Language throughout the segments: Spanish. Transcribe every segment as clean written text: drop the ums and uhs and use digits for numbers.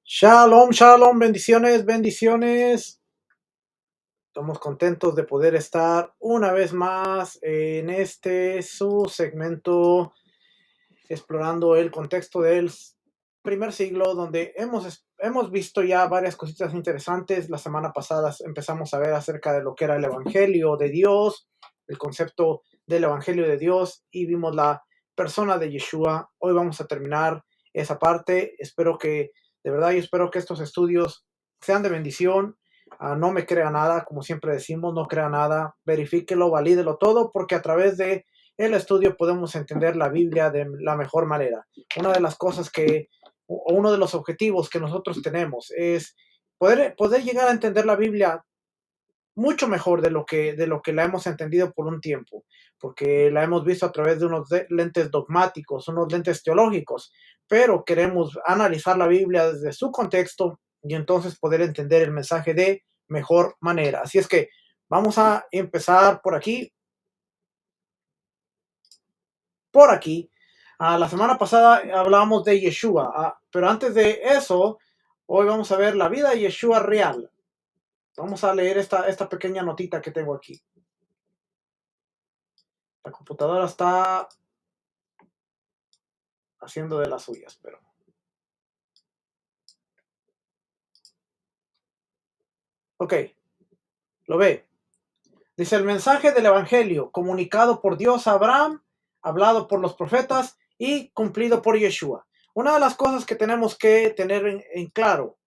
Shalom, shalom, bendiciones, bendiciones. Estamos contentos de poder estar una vez más en su segmento explorando el contexto del primer siglo, donde hemos visto ya varias cositas interesantes. La semana pasada empezamos a ver acerca de lo que era el Evangelio de Dios, el concepto del Evangelio de Dios, y vimos la persona de Yeshua. Hoy vamos a terminar esa parte. De verdad, yo espero que estos estudios sean de bendición. No me crea nada, como siempre decimos, no crea nada, verifíquelo, valídelo todo, porque a través de el estudio podemos entender la Biblia de la mejor manera. Una de las cosas o uno de los objetivos que nosotros tenemos es poder llegar a entender la Biblia mucho mejor de lo que la hemos entendido por un tiempo, porque la hemos visto a través de unos lentes dogmáticos, unos lentes teológicos, pero queremos analizar la Biblia desde su contexto y entonces poder entender el mensaje de mejor manera. Así es que vamos a empezar por aquí. La semana pasada hablábamos de Yeshua, pero antes de eso, hoy vamos a ver la vida de Yeshua real. Vamos a leer esta pequeña notita que tengo aquí. La computadora está haciendo de las suyas, pero... Ok, lo ve. Dice el mensaje del Evangelio, comunicado por Dios a Abraham, hablado por los profetas y cumplido por Yeshua. Una de las cosas que tenemos que tener en claro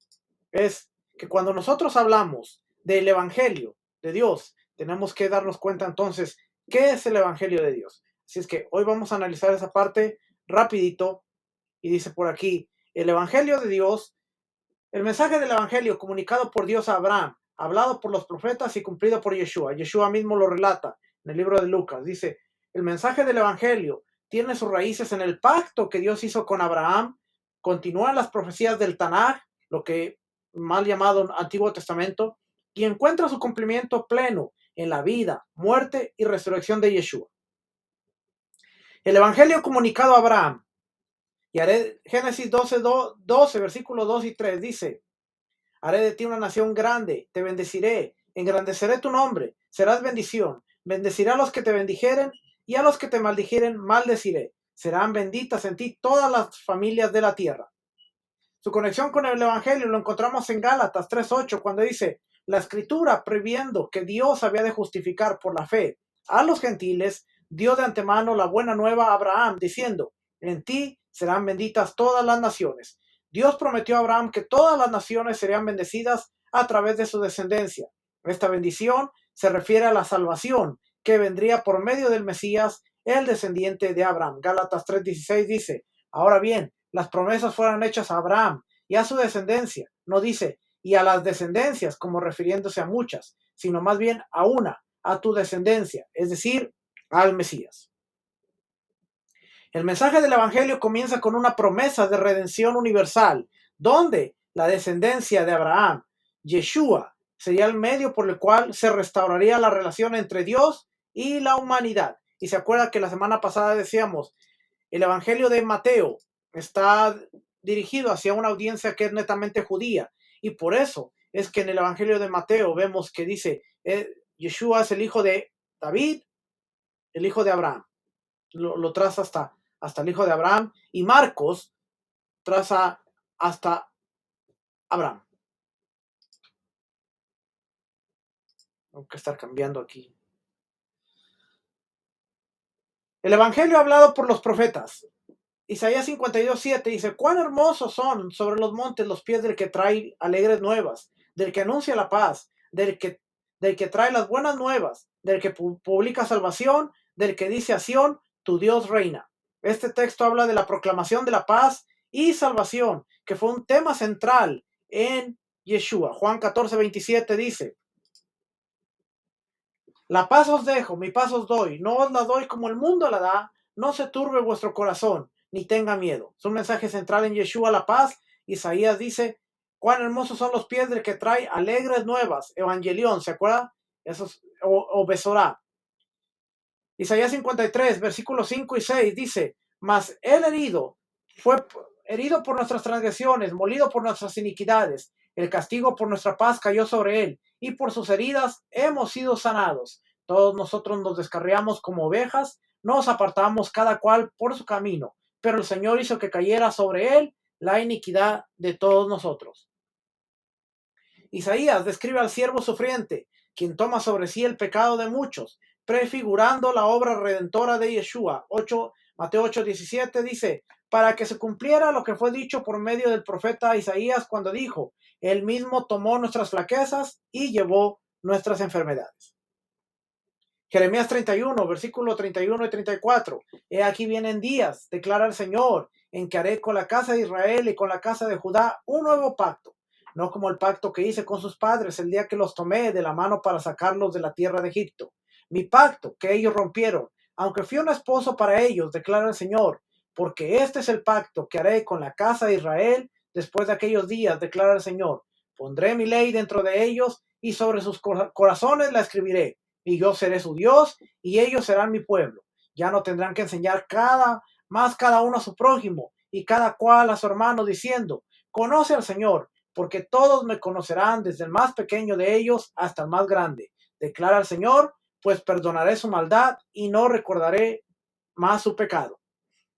es que cuando nosotros hablamos del Evangelio de Dios, tenemos que darnos cuenta entonces qué es el Evangelio de Dios. Así es que hoy vamos a analizar esa parte rapidito y dice por aquí, el Evangelio de Dios, el mensaje del Evangelio comunicado por Dios a Abraham, hablado por los profetas y cumplido por Yeshua. Yeshua mismo lo relata en el libro de Lucas. Dice, el mensaje del Evangelio tiene sus raíces en el pacto que Dios hizo con Abraham, continúa en las profecías del Tanaj, lo que mal llamado Antiguo Testamento, y encuentra su cumplimiento pleno en la vida, muerte y resurrección de Yeshua. El Evangelio comunicado a Abraham, y haré, Génesis 12, versículos 2 y 3, dice, haré de ti una nación grande, te bendeciré, engrandeceré tu nombre, serás bendición, bendeciré a los que te bendijeren y a los que te maldijeren maldeciré. Serán benditas en ti todas las familias de la tierra. Su conexión con el Evangelio lo encontramos en Gálatas 3:8, cuando dice, la escritura, previendo que Dios había de justificar por la fe a los gentiles, dio de antemano la buena nueva a Abraham, diciendo, en ti serán benditas todas las naciones. Dios prometió a Abraham que todas las naciones serían bendecidas a través de su descendencia. Esta bendición se refiere a la salvación que vendría por medio del Mesías, el descendiente de Abraham. Gálatas 3:16 dice, ahora bien, las promesas fueron hechas a Abraham y a su descendencia. No dice, y a las descendencias, como refiriéndose a muchas, sino más bien a una, a tu descendencia, es decir, al Mesías. El mensaje del Evangelio comienza con una promesa de redención universal, donde la descendencia de Abraham, Yeshua, sería el medio por el cual se restauraría la relación entre Dios y la humanidad. Y se acuerda que la semana pasada decíamos, el Evangelio de Mateo está dirigido hacia una audiencia que es netamente judía. Y por eso es que en el Evangelio de Mateo vemos que dice, Yeshua es el hijo de David, el hijo de Abraham. Lo traza hasta el hijo de Abraham. Y Marcos traza hasta Abraham. Tengo que estar cambiando aquí. El Evangelio hablado por los profetas. Isaías 52:7 dice, cuán hermosos son sobre los montes los pies del que trae alegres nuevas, del que anuncia la paz, del que trae las buenas nuevas, del que publica salvación, del que dice a Sión, tu Dios reina. Este texto habla de la proclamación de la paz y salvación, que fue un tema central en Yeshua. Juan 14:27 dice, la paz os dejo, mi paz os doy, no os la doy como el mundo la da, no se turbe vuestro corazón, ni tenga miedo. Es un mensaje central en Yeshua la paz. Isaías dice, cuán hermosos son los pies del que trae alegres nuevas, evangelión, ¿se acuerda? Eso es, o Besorá. Isaías 53, versículos 5 y 6 dice, mas el herido fue herido por nuestras transgresiones, molido por nuestras iniquidades. El castigo por nuestra paz cayó sobre él, y por sus heridas hemos sido sanados. Todos nosotros nos descarriamos como ovejas, nos apartamos cada cual por su camino, pero el Señor hizo que cayera sobre él la iniquidad de todos nosotros. Isaías describe al siervo sufriente, quien toma sobre sí el pecado de muchos, prefigurando la obra redentora de Yeshua. Mateo 8:17 dice, para que se cumpliera lo que fue dicho por medio del profeta Isaías cuando dijo, él mismo tomó nuestras flaquezas y llevó nuestras enfermedades. Jeremías 31, versículo 31 y 34. He aquí vienen días, declara el Señor, en que haré con la casa de Israel y con la casa de Judá un nuevo pacto, no como el pacto que hice con sus padres el día que los tomé de la mano para sacarlos de la tierra de Egipto. Mi pacto que ellos rompieron, aunque fui un esposo para ellos, declara el Señor, porque este es el pacto que haré con la casa de Israel después de aquellos días, declara el Señor. Pondré mi ley dentro de ellos y sobre sus corazones la escribiré y yo seré su Dios y ellos serán mi pueblo. Ya no tendrán que enseñar cada uno a su prójimo y cada cual a su hermano diciendo, conoce al Señor, porque todos me conocerán desde el más pequeño de ellos hasta el más grande. Declara el Señor, pues perdonaré su maldad y no recordaré más su pecado.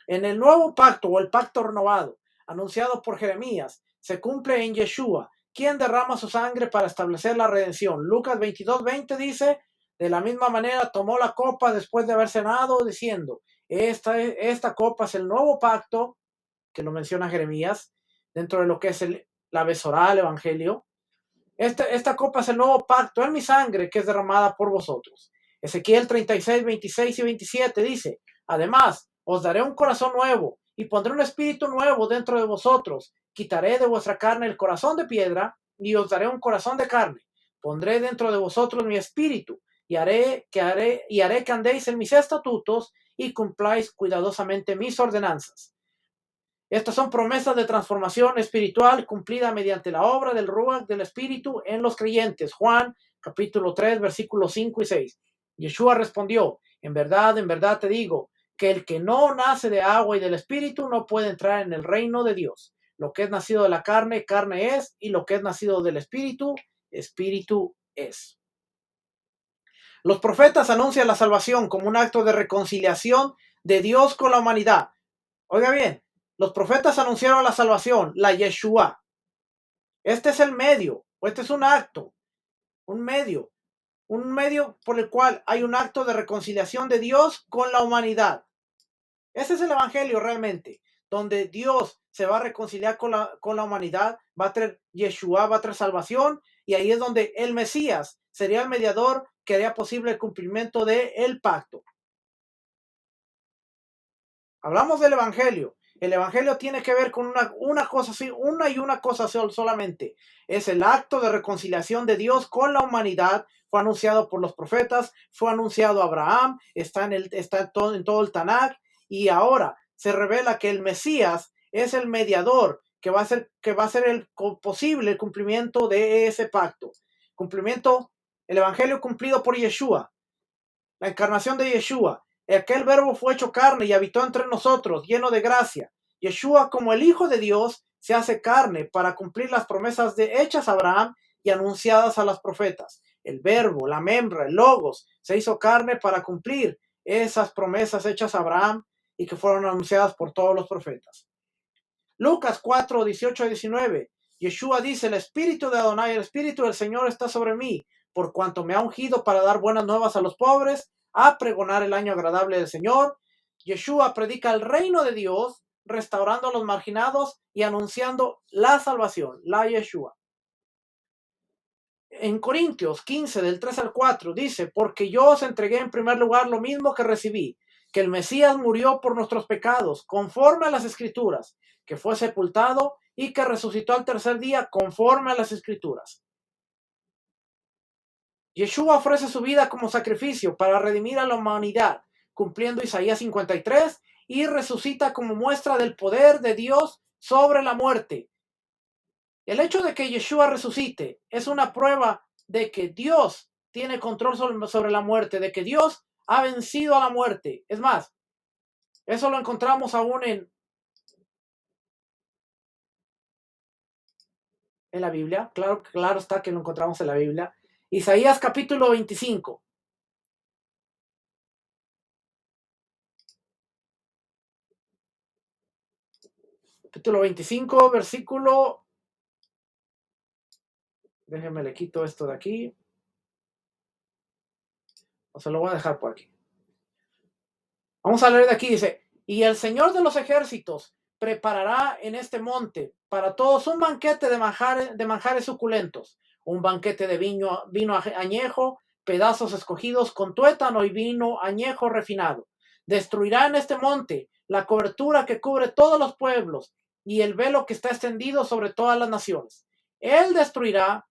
En el nuevo pacto o el pacto renovado, anunciado por Jeremías, se cumple en Yeshua, quien derrama su sangre para establecer la redención. Lucas 22:20 dice, de la misma manera tomó la copa después de haber cenado, diciendo, esta copa es el nuevo pacto, que lo menciona Jeremías, dentro de lo que es la Besorá, el Evangelio. Esta copa es el nuevo pacto en mi sangre que es derramada por vosotros. Ezequiel 36, 26 y 27 dice, además, os daré un corazón nuevo y pondré un espíritu nuevo dentro de vosotros. Quitaré de vuestra carne el corazón de piedra y os daré un corazón de carne. Pondré dentro de vosotros mi espíritu y haré que andéis en mis estatutos y cumpláis cuidadosamente mis ordenanzas. Estas son promesas de transformación espiritual cumplida mediante la obra del Ruach del Espíritu en los creyentes. Juan capítulo 3 versículos 5 y 6. Yeshua respondió, en verdad te digo, que el que no nace de agua y del Espíritu no puede entrar en el reino de Dios. Lo que es nacido de la carne, carne es, y lo que es nacido del Espíritu, Espíritu es. Los profetas anuncian la salvación como un acto de reconciliación de Dios con la humanidad. Oiga bien, los profetas anunciaron la salvación, la Yeshua. Este es el medio, o este es un medio por el cual hay un acto de reconciliación de Dios con la humanidad. Ese es el Evangelio realmente, donde Dios se va a reconciliar con la humanidad, va a traer Yeshua, va a traer salvación, y ahí es donde el Mesías sería el mediador que haría posible el cumplimiento del pacto. Hablamos del Evangelio. El Evangelio tiene que ver con una cosa así, una cosa solamente. Es el acto de reconciliación de Dios con la humanidad. Fue anunciado por los profetas, fue anunciado a Abraham, está en todo el Tanakh, y ahora se revela que el Mesías es el mediador que va a ser posible el cumplimiento de ese pacto. El Evangelio cumplido por Yeshua, la encarnación de Yeshua. Aquel verbo fue hecho carne y habitó entre nosotros, lleno de gracia. Yeshua, como el Hijo de Dios, se hace carne para cumplir las promesas hechas a Abraham y anunciadas a los profetas. El verbo, la membra, el logos, se hizo carne para cumplir esas promesas hechas a Abraham y que fueron anunciadas por todos los profetas. Lucas 4, 18 y 19. Yeshua dice, el Espíritu de Adonai, el Espíritu del Señor está sobre mí, por cuanto me ha ungido para dar buenas nuevas a los pobres, a pregonar el año agradable del Señor. Yeshua predica el reino de Dios, restaurando a los marginados y anunciando la salvación, la Yeshua. En Corintios 15, del 3 al 4, dice, porque yo os entregué en primer lugar lo mismo que recibí, que el Mesías murió por nuestros pecados, conforme a las Escrituras, que fue sepultado y que resucitó al tercer día, conforme a las Escrituras. Yeshua ofrece su vida como sacrificio para redimir a la humanidad, cumpliendo Isaías 53, y resucita como muestra del poder de Dios sobre la muerte. El hecho de que Yeshua resucite es una prueba de que Dios tiene control sobre la muerte, de que Dios ha vencido a la muerte. Es más, eso lo encontramos aún en la Biblia. Claro, claro está que lo encontramos en la Biblia. Isaías capítulo 25. Capítulo 25, versículo. Déjenme le quito esto de aquí. O se lo voy a dejar por aquí. Vamos a leer de aquí, dice, y el Señor de los ejércitos preparará en este monte para todos un banquete de manjares suculentos, un banquete de vino añejo, pedazos escogidos con tuétano y vino añejo refinado. Destruirá en este monte la cobertura que cubre todos los pueblos y el velo que está extendido sobre todas las naciones. Él destruirá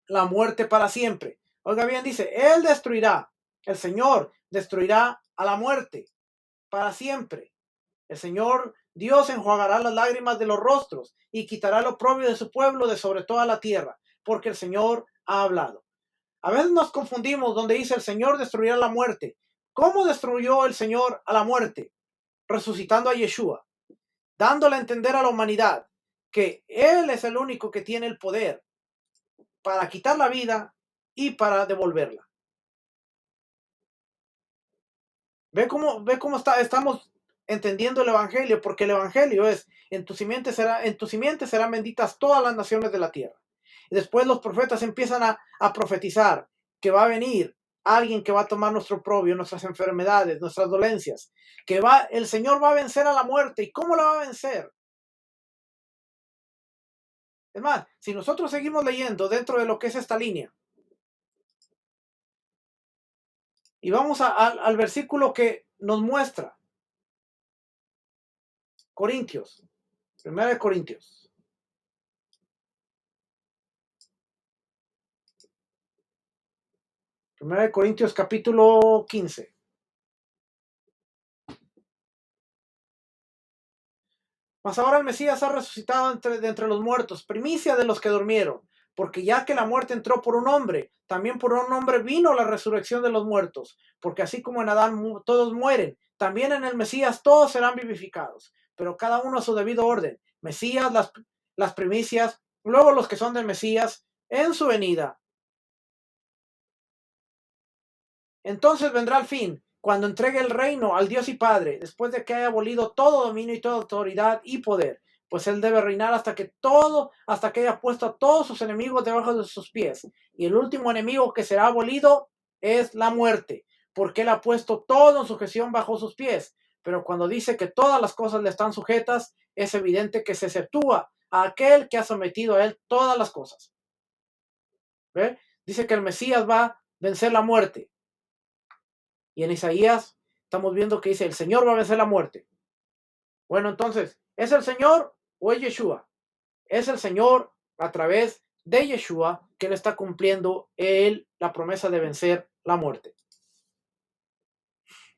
la muerte para siempre. Oiga bien, dice, Él destruirá, el Señor destruirá a la muerte para siempre. El Señor Dios enjuagará las lágrimas de los rostros y quitará el oprobio de su pueblo de sobre toda la tierra, porque el Señor ha hablado. A veces nos confundimos donde dice el Señor destruirá la muerte. ¿Cómo destruyó el Señor a la muerte? Resucitando a Yeshua, dándole a entender a la humanidad que Él es el único que tiene el poder para quitar la vida y para devolverla. Ve cómo estamos entendiendo el Evangelio, porque el Evangelio es, en tu simiente serán benditas todas las naciones de la tierra. Y después los profetas empiezan a profetizar que va a venir alguien que va a tomar nuestro oprobio, nuestras enfermedades, nuestras dolencias, el Señor va a vencer a la muerte. ¿Y cómo la va a vencer? Es más, si nosotros seguimos leyendo dentro de lo que es esta línea, y vamos al versículo que nos muestra, Corintios, 1 Corintios. 1 Corintios capítulo 15. Mas ahora el Mesías ha resucitado de entre los muertos, primicia de los que durmieron, porque ya que la muerte entró por un hombre, también por un hombre vino la resurrección de los muertos, porque así como en Adán todos mueren, también en el Mesías todos serán vivificados, pero cada uno a su debido orden. Mesías, las primicias, luego los que son del Mesías, en su venida. Entonces vendrá el fin, cuando entregue el reino al Dios y Padre, después de que haya abolido todo dominio y toda autoridad y poder, pues él debe reinar hasta que haya puesto a todos sus enemigos debajo de sus pies. Y el último enemigo que será abolido es la muerte, porque él ha puesto todo en sujeción bajo sus pies. Pero cuando dice que todas las cosas le están sujetas, es evidente que se exceptúa a aquel que ha sometido a él todas las cosas. ¿Ve? Dice que el Mesías va a vencer la muerte. Y en Isaías estamos viendo que dice, el Señor va a vencer la muerte. Bueno, entonces, ¿es el Señor o es Yeshua? Es el Señor a través de Yeshua que le está cumpliendo la promesa de vencer la muerte.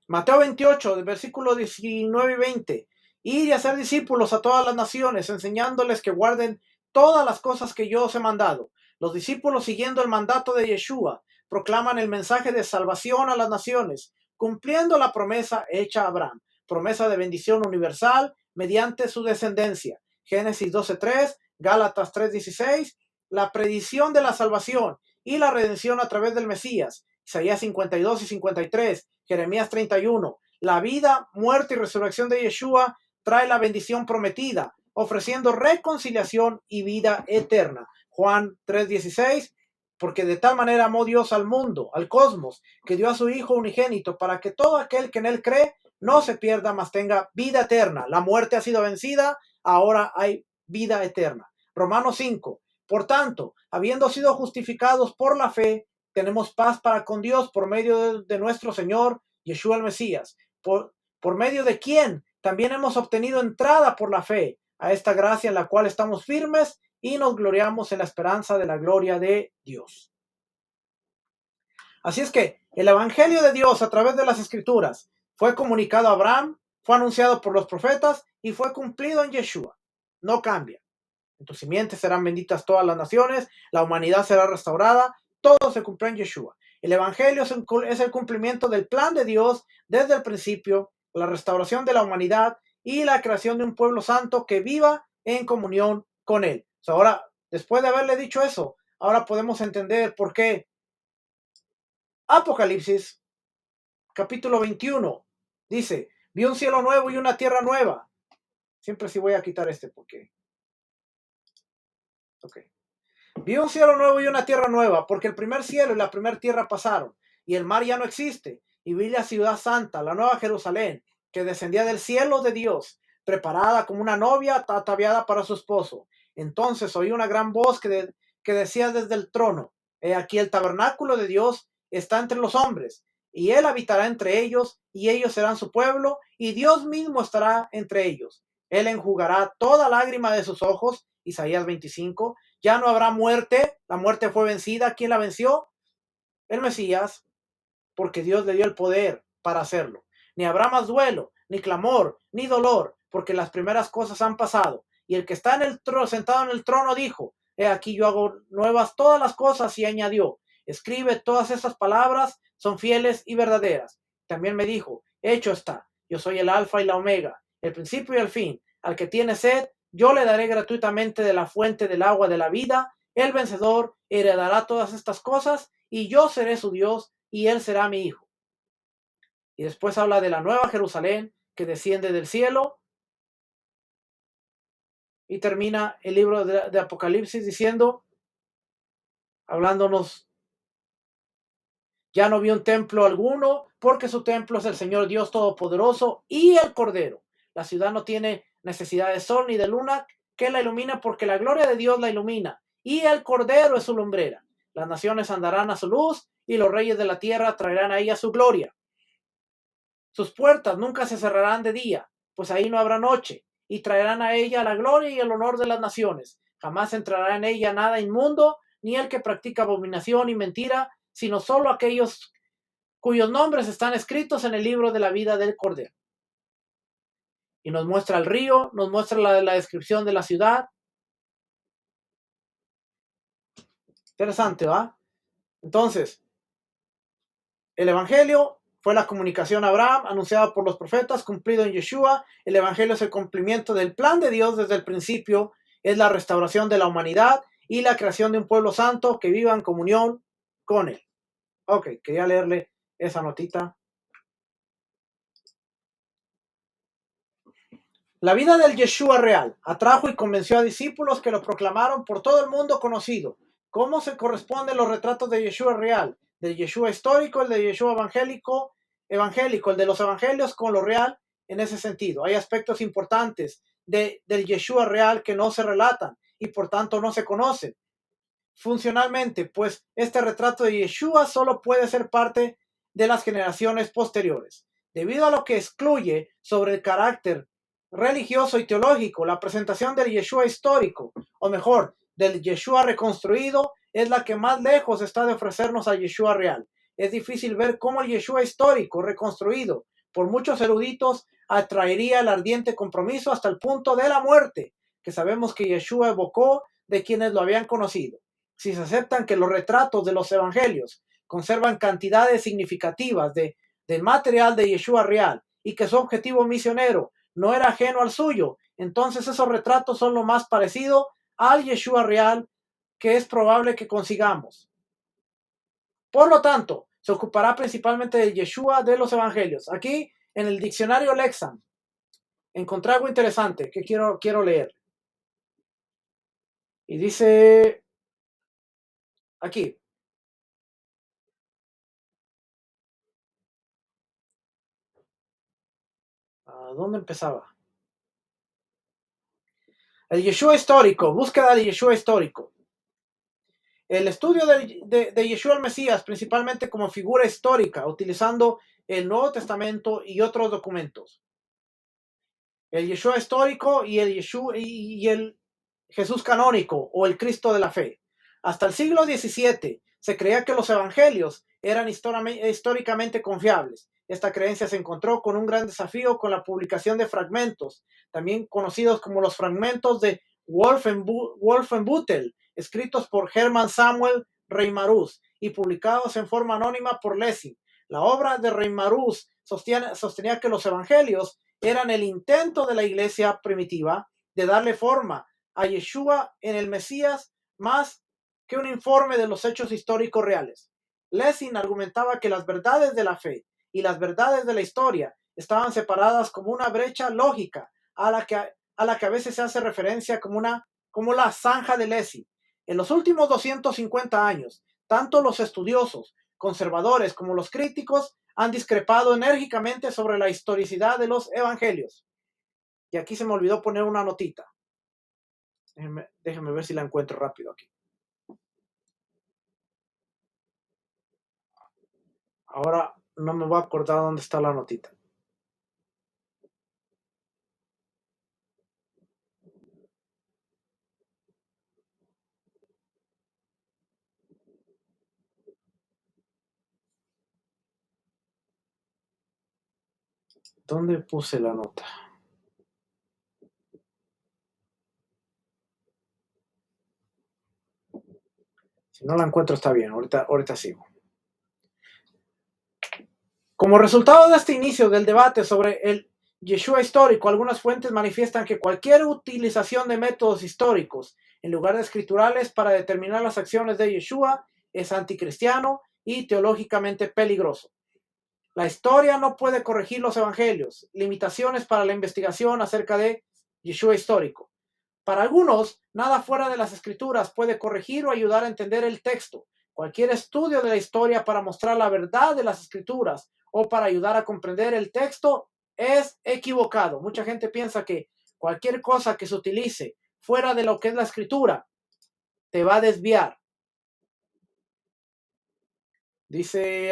Mateo 28, versículos 19 y 20. Ir y hacer discípulos a todas las naciones, enseñándoles que guarden todas las cosas que yo os he mandado. Los discípulos, siguiendo el mandato de Yeshua, proclaman el mensaje de salvación a las naciones, cumpliendo la promesa hecha a Abraham, promesa de bendición universal mediante su descendencia. Génesis 12:3, Gálatas 3:16, la predicción de la salvación y la redención a través del Mesías. Isaías 52 y 53, Jeremías 31. La vida, muerte y resurrección de Yeshua trae la bendición prometida, ofreciendo reconciliación y vida eterna. Juan 3:16, porque de tal manera amó Dios al mundo, al cosmos, que dio a su Hijo unigénito para que todo aquel que en él cree no se pierda, mas tenga vida eterna. La muerte ha sido vencida, ahora hay vida eterna. Romanos 5. Por tanto, habiendo sido justificados por la fe, tenemos paz para con Dios por medio de nuestro Señor Yeshua el Mesías, por medio de quien también hemos obtenido entrada por la fe a esta gracia en la cual estamos firmes y nos gloriamos en la esperanza de la gloria de Dios. Así es que el Evangelio de Dios a través de las Escrituras fue comunicado a Abraham, fue anunciado por los profetas y fue cumplido en Yeshua. No cambia. En tu simiente serán benditas todas las naciones, la humanidad será restaurada, todo se cumplió en Yeshua. El Evangelio es el cumplimiento del plan de Dios desde el principio, la restauración de la humanidad y la creación de un pueblo santo que viva en comunión con Él. Ahora, Después de haberle dicho eso, ahora podemos entender por qué Apocalipsis capítulo 21 dice, vi un cielo nuevo y una tierra nueva. Siempre sí voy a quitar este porque... Ok. Vi un cielo nuevo y una tierra nueva, porque el primer cielo y la primera tierra pasaron, y el mar ya no existe. Y vi la ciudad santa, la nueva Jerusalén, que descendía del cielo de Dios, preparada como una novia ataviada para su esposo. Entonces oí una gran voz que decía desde el trono, he aquí el tabernáculo de Dios está entre los hombres, y él habitará entre ellos, y ellos serán su pueblo, y Dios mismo estará entre ellos. Él enjugará toda lágrima de sus ojos, Isaías 25. Ya no habrá muerte, la muerte fue vencida. ¿Quién la venció? El Mesías, porque Dios le dio el poder para hacerlo. Ni habrá más duelo, ni clamor, ni dolor, porque las primeras cosas han pasado. Y el que está en el trono, sentado en el trono dijo, he aquí yo hago nuevas todas las cosas, y añadió, escribe todas estas palabras, son fieles y verdaderas. También me dijo, hecho está, yo soy el alfa y la omega, el principio y el fin. Al que tiene sed, yo le daré gratuitamente de la fuente del agua de la vida. El vencedor heredará todas estas cosas, y yo seré su Dios, y él será mi hijo. Y después habla de la nueva Jerusalén que desciende del cielo, y termina el libro de Apocalipsis diciendo, hablándonos, ya no vi un templo alguno, porque su templo es el Señor Dios Todopoderoso y el Cordero. La ciudad no tiene necesidad de sol ni de luna que la ilumina, porque la gloria de Dios la ilumina, y el Cordero es su lumbrera. Las naciones andarán a su luz, y los reyes de la tierra traerán a ella su gloria. Sus puertas nunca se cerrarán de día, pues ahí no habrá noche, y traerán a ella la gloria y el honor de las naciones. Jamás entrará en ella nada inmundo, ni el que practica abominación y mentira, sino solo aquellos cuyos nombres están escritos en el libro de la vida del Cordero. Y nos muestra el río, nos muestra la descripción de la ciudad. Interesante, ¿va? Entonces, el Evangelio fue la comunicación a Abraham anunciada por los profetas, cumplido en Yeshua. El Evangelio es el cumplimiento del plan de Dios desde el principio, es la restauración de la humanidad y la creación de un pueblo santo que viva en comunión con él. Ok, quería leerle esa notita. La vida del Yeshua real atrajo y convenció a discípulos que lo proclamaron por todo el mundo conocido. ¿Cómo se corresponden los retratos de Yeshua real? Del Yeshua histórico, el de Yeshua evangélico, el de los evangelios con lo real en ese sentido. Hay aspectos importantes del Yeshua real que no se relatan y por tanto no se conocen funcionalmente, pues este retrato de Yeshua solo puede ser parte de las generaciones posteriores. Debido a lo que excluye sobre el carácter religioso y teológico, la presentación del Yeshua histórico, o mejor, del Yeshua reconstruido, es la que más lejos está de ofrecernos al Yeshua real. Es difícil ver cómo el Yeshua histórico reconstruido por muchos eruditos atraería el ardiente compromiso hasta el punto de la muerte, que sabemos que Yeshua evocó de quienes lo habían conocido. Si se aceptan que los retratos de los evangelios conservan cantidades significativas del material de Yeshua real y que su objetivo misionero no era ajeno al suyo, entonces esos retratos son lo más parecido al Yeshua real que es probable que consigamos. Por lo tanto, se ocupará principalmente del Yeshua de los evangelios. Aquí, en el diccionario Lexham, encontré algo interesante que quiero leer. Y dice aquí, ¿a dónde empezaba? El Yeshua histórico, búsqueda del Yeshua histórico. El estudio de Yeshua el Mesías, principalmente como figura histórica, utilizando el Nuevo Testamento y otros documentos. El Yeshua histórico y el Jesús canónico o el Cristo de la fe. Hasta el siglo XVII se creía que los evangelios eran históricamente confiables. Esta creencia se encontró con un gran desafío con la publicación de fragmentos, también conocidos como los fragmentos de Wolfenbüttel, escritos por Hermann Samuel Reimarus y publicados en forma anónima por Lessing. La obra de Reimarus sostenía que los evangelios eran el intento de la iglesia primitiva de darle forma a Yeshua en el Mesías más que un informe de los hechos históricos reales. Lessing argumentaba que las verdades de la fe y las verdades de la historia estaban separadas como una brecha lógica a la que a veces se hace referencia como la zanja de Lessing. En los últimos 250 años, tanto los estudiosos conservadores como los críticos han discrepado enérgicamente sobre la historicidad de los evangelios. Y aquí se me olvidó poner una notita. Déjenme ver si la encuentro rápido aquí. Ahora no me voy a acordar dónde está la notita. ¿Dónde puse la nota? Si no la encuentro está bien, ahorita sigo. Como resultado de este inicio del debate sobre el Yeshua histórico, algunas fuentes manifiestan que cualquier utilización de métodos históricos en lugar de escriturales para determinar las acciones de Yeshua es anticristiano y teológicamente peligroso. La historia no puede corregir los evangelios, limitaciones para la investigación acerca de Yeshua histórico. Para algunos, nada fuera de las escrituras puede corregir o ayudar a entender el texto. Cualquier estudio de la historia para mostrar la verdad de las escrituras o para ayudar a comprender el texto es equivocado. Mucha gente piensa que cualquier cosa que se utilice fuera de lo que es la escritura te va a desviar. Dice,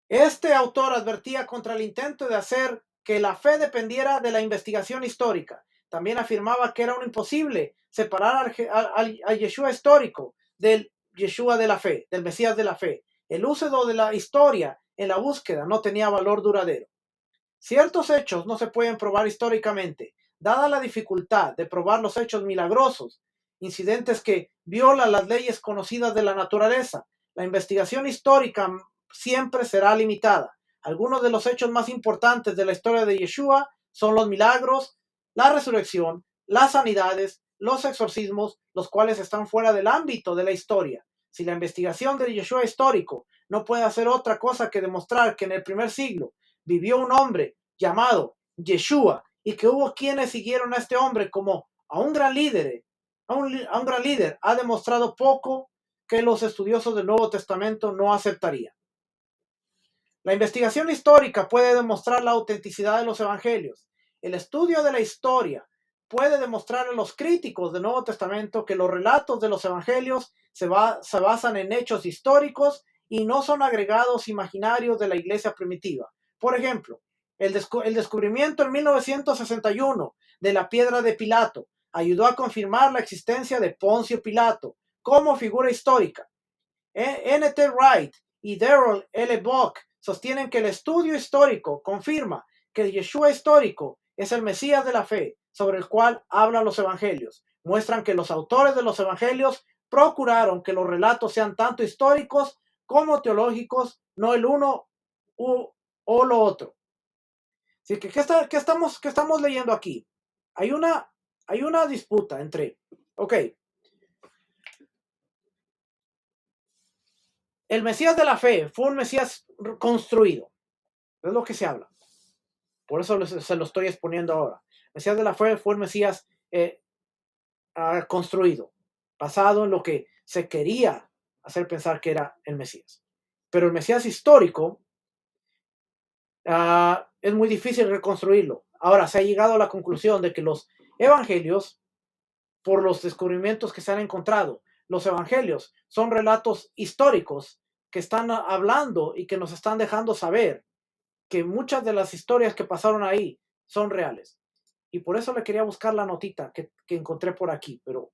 este autor advertía contra el intento de hacer que la fe dependiera de la investigación histórica. También afirmaba que era un imposible separar al Yeshua histórico del Yeshua de la fe, del Mesías de la fe. El uso de la historia en la búsqueda no tenía valor duradero. Ciertos hechos no se pueden probar históricamente, dada la dificultad de probar los hechos milagrosos, incidentes que violan las leyes conocidas de la naturaleza. La investigación histórica siempre será limitada. Algunos de los hechos más importantes de la historia de Yeshua son los milagros, la resurrección, las sanidades, los exorcismos, los cuales están fuera del ámbito de la historia. Si la investigación de Yeshua histórico no puede hacer otra cosa que demostrar que en el primer siglo vivió un hombre llamado Yeshua y que hubo quienes siguieron a este hombre como a un gran líder, a un gran líder, ha demostrado poco que los estudiosos del Nuevo Testamento no aceptarían. La investigación histórica puede demostrar la autenticidad de los evangelios. El estudio de la historia puede demostrar a los críticos del Nuevo Testamento que los relatos de los evangelios se basan en hechos históricos y no son agregados imaginarios de la iglesia primitiva. Por ejemplo, el descubrimiento en 1961 de la piedra de Pilato ayudó a confirmar la existencia de Poncio Pilato como figura histórica. N.T. Wright y Darrell L. Bock sostienen que el estudio histórico confirma que el Yeshua histórico es el Mesías de la fe sobre el cual hablan los evangelios. Muestran que los autores de los evangelios procuraron que los relatos sean tanto históricos como teológicos, no el uno o lo otro. Así que, ¿qué estamos leyendo aquí? Hay una disputa entre, ok, el Mesías de la fe fue un Mesías construido, es lo que se habla. Por eso se lo estoy exponiendo ahora. El Mesías de la fe fue el Mesías construido, basado en lo que se quería hacer pensar que era el Mesías. Pero el Mesías histórico es muy difícil reconstruirlo. Ahora, se ha llegado a la conclusión de que los evangelios, por los descubrimientos que se han encontrado, los evangelios son relatos históricos que están hablando y que nos están dejando saber que muchas de las historias que pasaron ahí son reales. Y por eso le quería buscar la notita que encontré por aquí, pero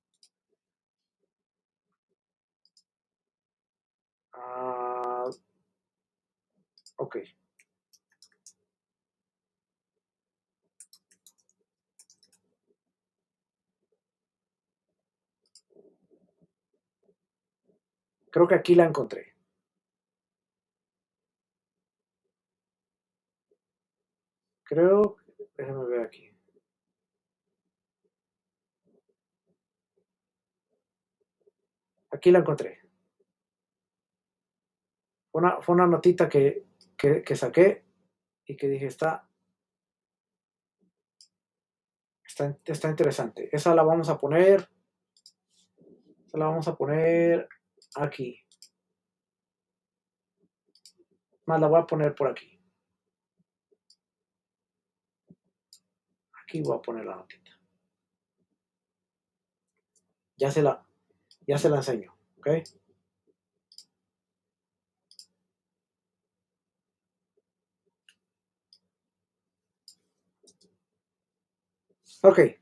uh, ok. Creo que aquí la encontré. Creo, déjame ver aquí. Aquí la encontré. Fue una notita que saqué y que dije, está interesante. Esa la vamos a poner aquí. Más la voy a poner por aquí. Aquí voy a poner la notita. Ya se la, ya se la enseño. ¿Ok? Ok. Aquí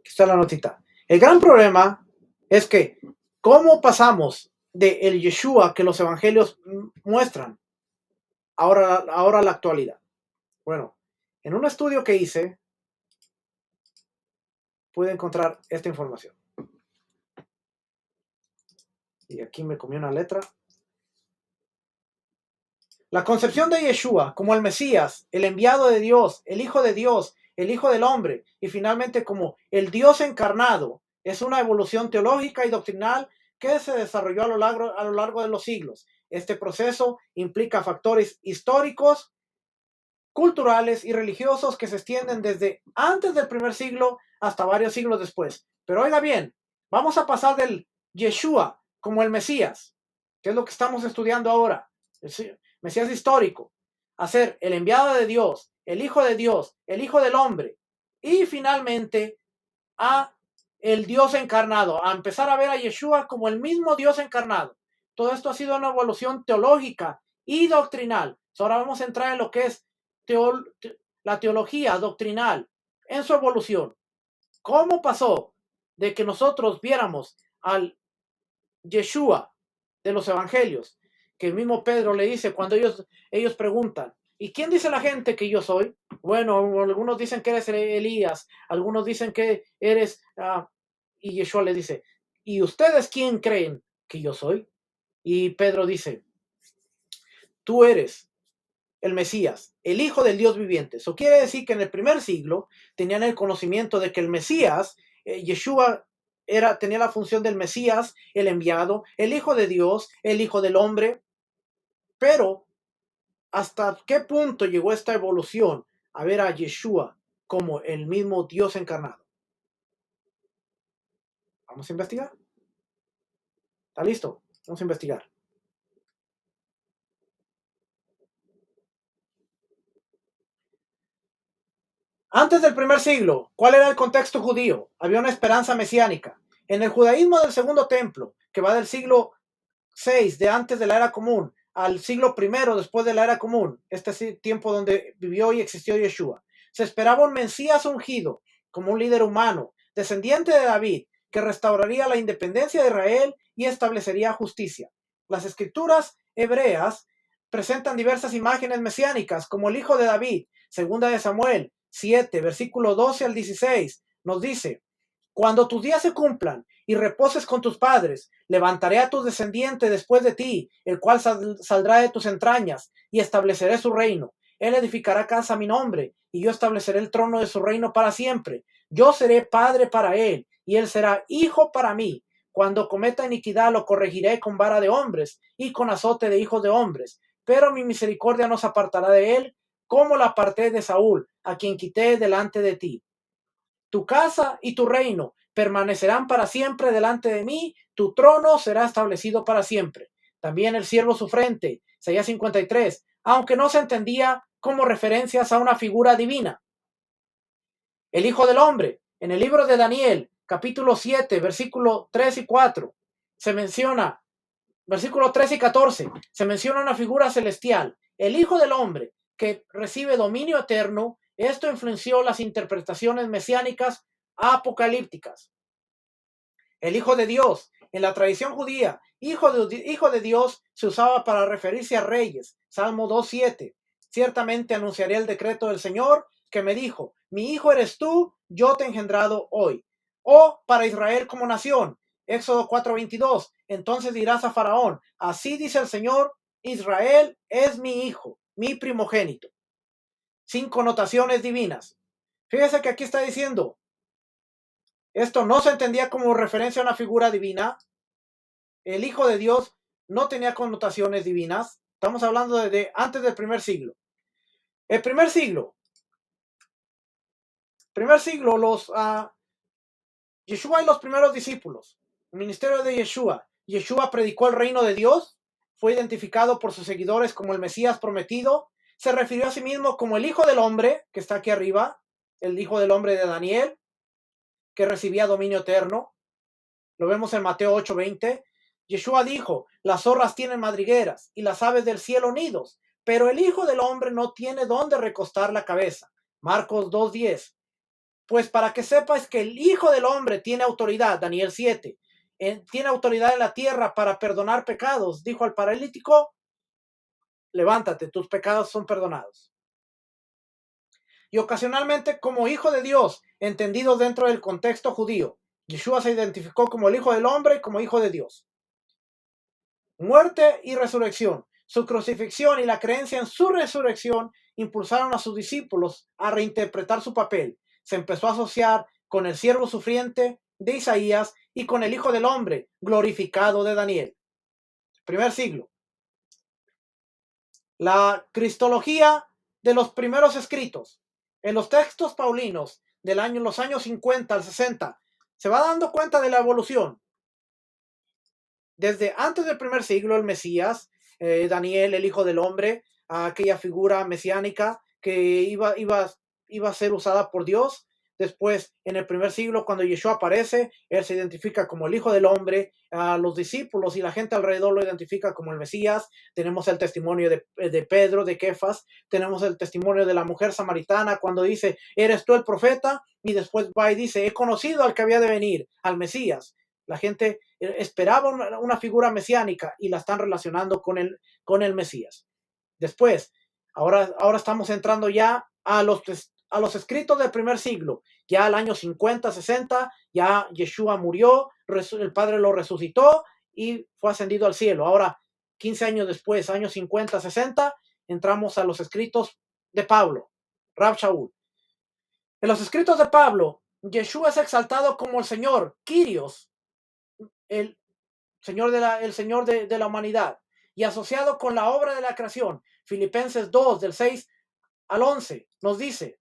está la notita. El gran problema es que, ¿cómo pasamos de el Yeshua que los evangelios muestran ahora a la actualidad? Bueno, en un estudio que hice, pude encontrar esta información. Y aquí me comí una letra. La concepción de Yeshua como el Mesías, el enviado de Dios, el Hijo del Hombre, y finalmente como el Dios encarnado, es una evolución teológica y doctrinal que se desarrolló a lo largo de los siglos. Este proceso implica factores históricos, culturales y religiosos que se extienden desde antes del primer siglo hasta varios siglos después. Pero oiga bien, vamos a pasar del Yeshua como el Mesías, que es lo que estamos estudiando ahora, el Mesías histórico, a ser el enviado de Dios, el Hijo del Hombre, y finalmente a el Dios encarnado, a empezar a ver a Yeshua como el mismo Dios encarnado. Todo esto ha sido una evolución teológica y doctrinal. Ahora vamos a entrar en lo que es la teología doctrinal en su evolución. ¿Cómo pasó de que nosotros viéramos al Yeshua de los evangelios, que el mismo Pedro le dice cuando ellos preguntan, ¿y quién dice la gente que yo soy? Bueno, algunos dicen que eres Elías, algunos dicen que eres, y Yeshua le dice, ¿y ustedes quién creen que yo soy? Y Pedro dice, tú eres el Mesías, el Hijo del Dios viviente. Eso quiere decir que en el primer siglo tenían el conocimiento de que el Mesías, Yeshua, tenía la función del Mesías, el enviado, el Hijo de Dios, el Hijo del Hombre. Pero, ¿hasta qué punto llegó esta evolución a ver a Yeshua como el mismo Dios encarnado? Vamos a investigar. ¿Está listo? Vamos a investigar. Antes del primer siglo, ¿cuál era el contexto judío? Había una esperanza mesiánica. En el judaísmo del segundo templo, que va del siglo 6 de antes de la era común al siglo I después de la era común, este es el tiempo donde vivió y existió Yeshua, se esperaba un Mesías ungido como un líder humano, descendiente de David, que restauraría la independencia de Israel y establecería justicia. Las escrituras hebreas presentan diversas imágenes mesiánicas, como el hijo de David. Segunda de Samuel 7, versículo 12 al 16, nos dice: cuando tus días se cumplan y reposes con tus padres, levantaré a tu descendiente después de ti, el cual saldrá de tus entrañas, y estableceré su reino. Él edificará casa a mi nombre, y yo estableceré el trono de su reino para siempre. Yo seré padre para él, y él será hijo para mí. Cuando cometa iniquidad lo corregiré con vara de hombres y con azote de hijos de hombres. Pero mi misericordia no se apartará de él, como la aparté de Saúl, a quien quité delante de ti. Tu casa y tu reino permanecerán para siempre delante de mí, tu trono será establecido para siempre. También el siervo sufrente, Isaías 53, aunque no se entendía como referencias a una figura divina. El Hijo del Hombre, en el libro de Daniel, capítulo 7, versículo 3 y 4, se menciona, versículo 3 y 14, se menciona una figura celestial, el Hijo del Hombre, que recibe dominio eterno. Esto influenció las interpretaciones mesiánicas apocalípticas. El Hijo de Dios, en la tradición judía, hijo de Dios se usaba para referirse a reyes. Salmo 2.7. Ciertamente anunciaré el decreto del Señor que me dijo: mi hijo eres tú, yo te he engendrado hoy. O para Israel como nación. Éxodo 4.22. Entonces dirás a Faraón: así dice el Señor, Israel es mi hijo, mi primogénito. Sin connotaciones divinas. Fíjese que aquí está diciendo, esto no se entendía como referencia a una figura divina, el Hijo de Dios no tenía connotaciones divinas. Estamos hablando de antes del primer siglo. El primer siglo Yeshua y los primeros discípulos, el ministerio de Yeshua. Yeshua predicó el reino de Dios, fue identificado por sus seguidores como el Mesías prometido, se refirió a sí mismo como el Hijo del Hombre, que está aquí arriba, el Hijo del Hombre de Daniel, que recibía dominio eterno. Lo vemos en Mateo 8:20. Yeshua dijo, las zorras tienen madrigueras y las aves del cielo nidos, pero el Hijo del Hombre no tiene dónde recostar la cabeza. Marcos 2:10. Pues para que sepas que el Hijo del Hombre tiene autoridad, Daniel 7, tiene autoridad en la tierra para perdonar pecados, dijo al paralítico, levántate, tus pecados son perdonados. Y ocasionalmente como Hijo de Dios, entendido dentro del contexto judío, Yeshua se identificó como el Hijo del Hombre, como Hijo de Dios. Muerte y resurrección. Su crucifixión y la creencia en su resurrección impulsaron a sus discípulos a reinterpretar su papel. Se empezó a asociar con el siervo sufriente de Isaías y con el Hijo del Hombre glorificado de Daniel. Primer siglo. La cristología de los primeros escritos. En los textos paulinos los años 50 al 60, se va dando cuenta de la evolución. Desde antes del primer siglo, el Mesías, Daniel, el Hijo del Hombre, aquella figura mesiánica que iba a ser usada por Dios. Después, en el primer siglo, cuando Yeshua aparece, él se identifica como el Hijo del Hombre, a los discípulos y la gente alrededor lo identifica como el Mesías. Tenemos el testimonio de Pedro, de Kefas, tenemos el testimonio de la mujer samaritana cuando dice, ¿eres tú el profeta? Y después va y dice, he conocido al que había de venir, al Mesías. La gente esperaba una figura mesiánica y la están relacionando con el Mesías. Después, ahora estamos entrando ya a los escritos del primer siglo. Ya al año 50, 60, ya Yeshua murió, el Padre lo resucitó y fue ascendido al cielo. Ahora, 15 años después, años 50, 60, entramos a los escritos de Pablo, Rab Shaul. En los escritos de Pablo, Yeshua es exaltado como el Señor, Kyrios, el Señor de la humanidad, y asociado con la obra de la creación. Filipenses 2, del 6 al 11, nos dice,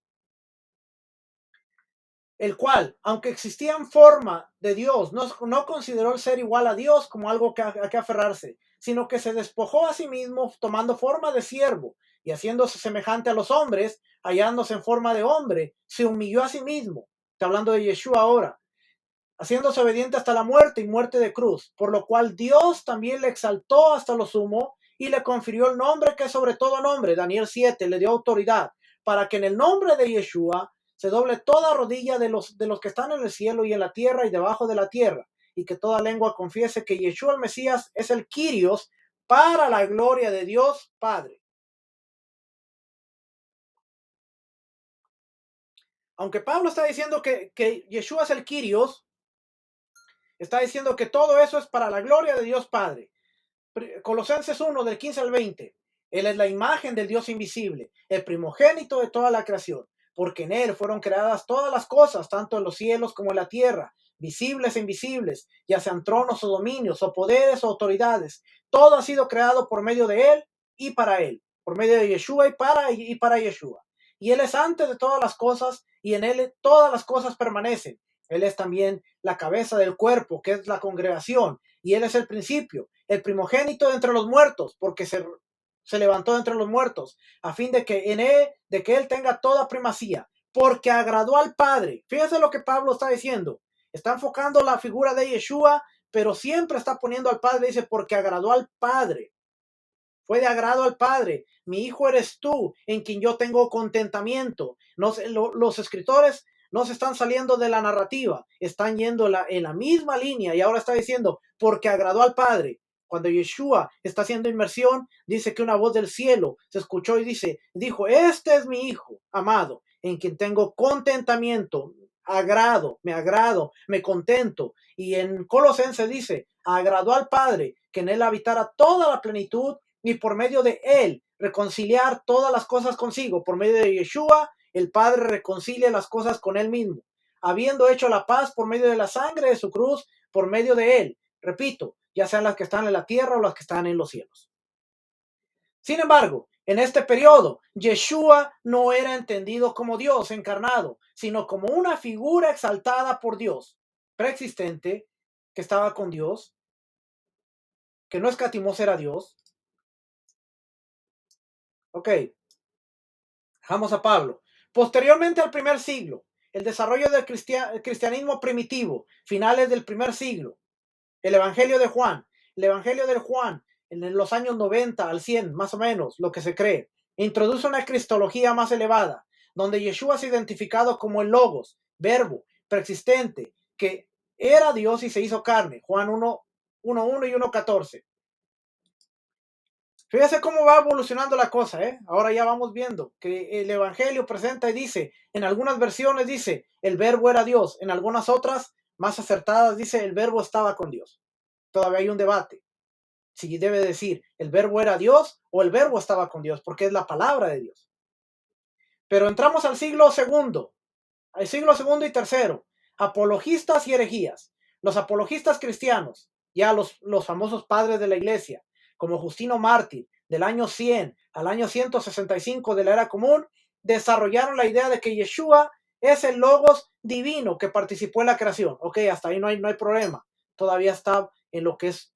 el cual, aunque existía en forma de Dios, no consideró el ser igual a Dios como algo a que aferrarse, sino que se despojó a sí mismo tomando forma de siervo y haciéndose semejante a los hombres, hallándose en forma de hombre, se humilló a sí mismo. Está hablando de Yeshua ahora, haciéndose obediente hasta la muerte y muerte de cruz, por lo cual Dios también le exaltó hasta lo sumo y le confirió el nombre que es sobre todo nombre. Daniel 7 le dio autoridad para que en el nombre de Yeshua se doble toda rodilla de los que están en el cielo y en la tierra y debajo de la tierra, y que toda lengua confiese que Yeshua el Mesías es el Kyrios, para la gloria de Dios Padre. Aunque Pablo está diciendo que Yeshua es el Kyrios, está diciendo que todo eso es para la gloria de Dios Padre. Colosenses 1, del 15 al 20. Él es la imagen del Dios invisible, el primogénito de toda la creación, porque en él fueron creadas todas las cosas, tanto en los cielos como en la tierra, visibles e invisibles, ya sean tronos o dominios, o poderes o autoridades. Todo ha sido creado por medio de él y para él, por medio de Yeshua y para Yeshua. Y él es antes de todas las cosas, y en él todas las cosas permanecen. Él es también la cabeza del cuerpo, que es la congregación, y él es el principio, el primogénito de entre los muertos, porque se levantó de entre los muertos, a fin de que él tenga toda primacía, porque agradó al Padre. Fíjense lo que Pablo está diciendo. Está enfocando la figura de Yeshua, pero siempre está poniendo al Padre, dice, porque agradó al Padre. Fue de agrado al Padre. Mi hijo eres tú, en quien yo tengo contentamiento. Los escritores no se están saliendo de la narrativa, están yendo en la misma línea y ahora está diciendo, porque agradó al Padre. Cuando Yeshua está haciendo inmersión, dice que una voz del cielo se escuchó y dijo, este es mi hijo amado, en quien tengo contentamiento, agrado, me contento. Y en Colosenses dice, agradó al Padre que en él habitara toda la plenitud y por medio de él reconciliar todas las cosas consigo. Por medio de Yeshua, el Padre reconcilia las cosas con él mismo, habiendo hecho la paz por medio de la sangre de su cruz, por medio de él. Repito, ya sean las que están en la tierra o las que están en los cielos. Sin embargo, en este periodo, Yeshua no era entendido como Dios encarnado, sino como una figura exaltada por Dios, preexistente, que estaba con Dios, que no escatimó ser a Dios. Ok, dejamos a Pablo. Posteriormente al primer siglo, el desarrollo del cristianismo primitivo, finales del primer siglo, el Evangelio de Juan, el Evangelio de Juan, en los años 90 al 100, más o menos, lo que se cree, introduce una cristología más elevada, donde Yeshua es identificado como el Logos, verbo, preexistente, que era Dios y se hizo carne. Juan 1:1 y 1:14. Fíjese cómo va evolucionando la cosa, ¿eh? Ahora ya vamos viendo que el Evangelio presenta y dice, en algunas versiones dice, el verbo era Dios, en algunas otras, más acertadas, dice, el verbo estaba con Dios. Todavía hay un debate si debe decir el verbo era Dios o el verbo estaba con Dios, porque es la palabra de Dios. Pero entramos al siglo segundo y tercero, apologistas y herejías. Los apologistas cristianos, ya los famosos padres de la iglesia, como Justino Mártir, del año 100 al año 165 de la era común, desarrollaron la idea de que Yeshua es el Logos divino que participó en la creación. Ok, hasta ahí no hay problema. Todavía está en lo que es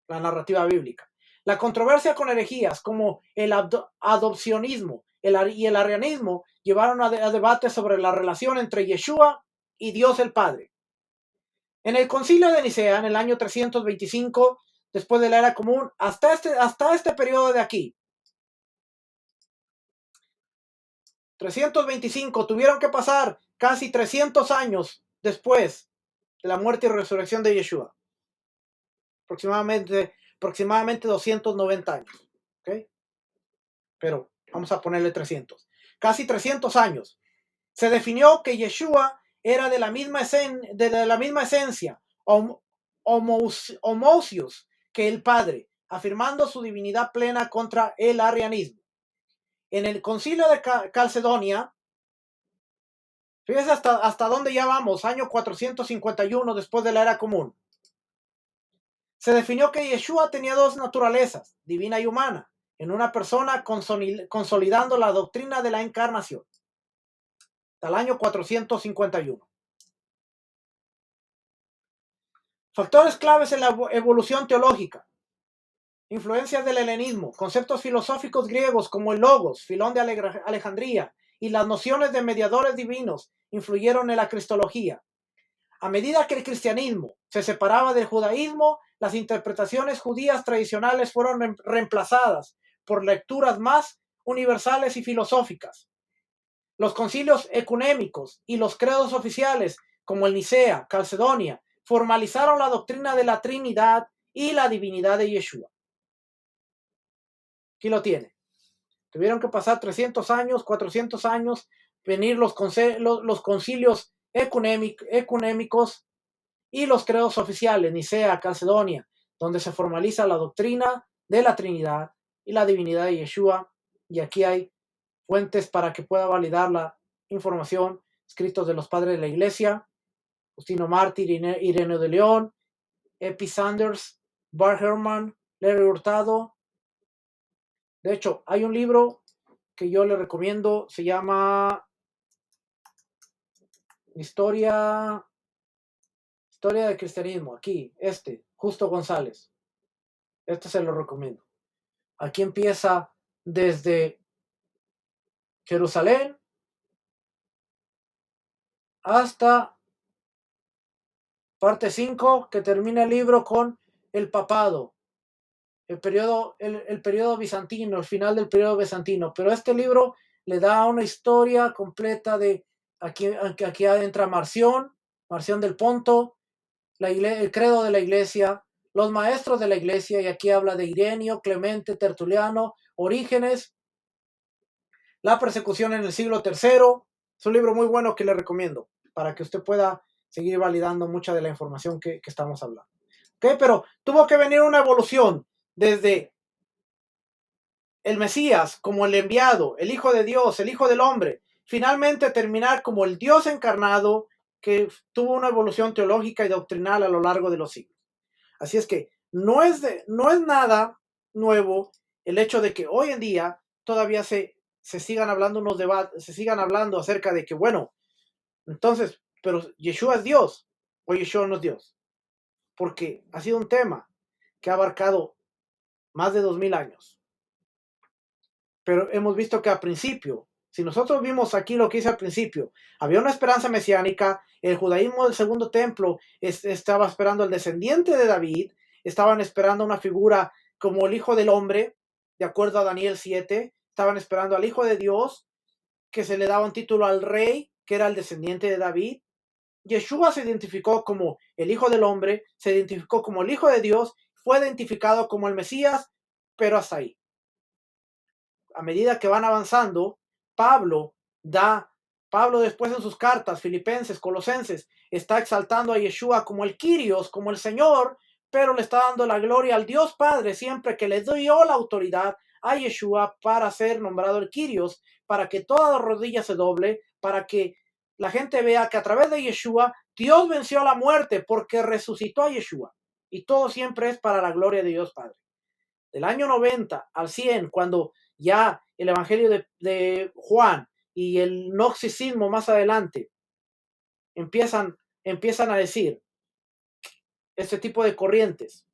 la narrativa bíblica. La controversia con herejías como el adopcionismo y el arrianismo llevaron a debate sobre la relación entre Yeshua y Dios el Padre. En el concilio de Nicea, en el año 325, después de la era común, hasta este periodo de aquí, 325, tuvieron que pasar casi 300 años después de la muerte y resurrección de Yeshua. Aproximadamente 290 años. ¿Okay? Pero vamos a ponerle 300. Casi 300 años. Se definió que Yeshua era de la misma esencia, homousios, que el Padre, afirmando su divinidad plena contra el arrianismo. En el concilio de Calcedonia, fíjese hasta dónde ya vamos, año 451 después de la era común. Se definió que Yeshua tenía dos naturalezas, divina y humana, en una persona, consolidando la doctrina de la encarnación. Hasta el año 451. Factores claves en la evolución teológica. Influencias del helenismo, conceptos filosóficos griegos como el logos, Filón de Alejandría y las nociones de mediadores divinos influyeron en la cristología. A medida que el cristianismo se separaba del judaísmo, las interpretaciones judías tradicionales fueron reemplazadas por lecturas más universales y filosóficas. Los concilios ecuménicos y los credos oficiales, como el Nicea, Calcedonia, formalizaron la doctrina de la Trinidad y la divinidad de Yeshua. Aquí lo tiene. Tuvieron que pasar 300 años, 400 años, venir los concilios ecuménicos y los credos oficiales, Nicea, Calcedonia, donde se formaliza la doctrina de la Trinidad y la divinidad de Yeshua. Y aquí hay fuentes para que pueda validar la información, escritos de los padres de la iglesia, Justino Mártir, Ireneo de León, Epi Sanders, Bart Ehrman, Larry Hurtado. De hecho, hay un libro que yo le recomiendo, se llama Historia del Cristianismo, aquí, Justo González. Este se lo recomiendo. Aquí empieza desde Jerusalén hasta parte 5, que termina el libro con el papado, el periodo bizantino, el final del periodo bizantino. Pero este libro le da una historia completa de aquí entra Marción del Ponto, el credo de la iglesia, los maestros de la iglesia, y aquí habla de Ireneo, Clemente, Tertuliano, Orígenes, la persecución en el siglo III. Es un libro muy bueno que le recomiendo para que usted pueda seguir validando mucha de la información que estamos hablando. ¿Okay? Pero tuvo que venir una evolución desde el Mesías como el enviado, el Hijo de Dios, el Hijo del Hombre, finalmente terminar como el Dios encarnado, que tuvo una evolución teológica y doctrinal a lo largo de los siglos. Así es que no es nada nuevo el hecho de que hoy en día todavía se sigan hablando unos debates, se sigan hablando acerca de que, bueno, entonces, pero Yeshua es Dios o Yeshua no es Dios, porque ha sido un tema que ha abarcado más de 2000 años. Pero hemos visto que al principio, si nosotros vimos aquí lo que hice al principio, había una esperanza mesiánica, el judaísmo del segundo templo estaba esperando el descendiente de David, estaban esperando una figura como el Hijo del Hombre, de acuerdo a Daniel 7, estaban esperando al Hijo de Dios, que se le daba un título al rey, que era el descendiente de David. Yeshua se identificó como el Hijo del Hombre, se identificó como el Hijo de Dios, fue identificado como el Mesías, pero hasta ahí. A medida que van avanzando, Pablo Pablo después en sus cartas, Filipenses, Colosenses, está exaltando a Yeshua como el Kyrios, como el Señor, pero le está dando la gloria al Dios Padre siempre que le dio la autoridad a Yeshua para ser nombrado el Kyrios, para que toda rodilla se doble, para que la gente vea que a través de Yeshua Dios venció a la muerte porque resucitó a Yeshua. Y todo siempre es para la gloria de Dios Padre. Del año 90 al 100, cuando ya el Evangelio de Juan y el gnosticismo más adelante empiezan a decir este tipo de corrientes,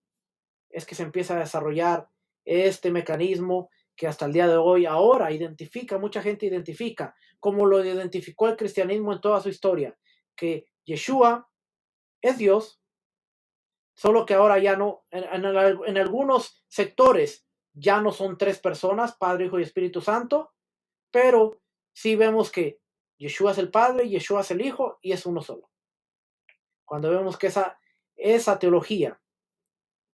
es que se empieza a desarrollar este mecanismo que hasta el día de hoy ahora mucha gente identifica, como lo identificó el cristianismo en toda su historia, que Yeshua es Dios, solo que ahora ya no, en algunos sectores ya no son tres personas, Padre, Hijo y Espíritu Santo, pero sí vemos que Yeshua es el Padre, Yeshua es el Hijo y es uno solo. Cuando vemos que esa teología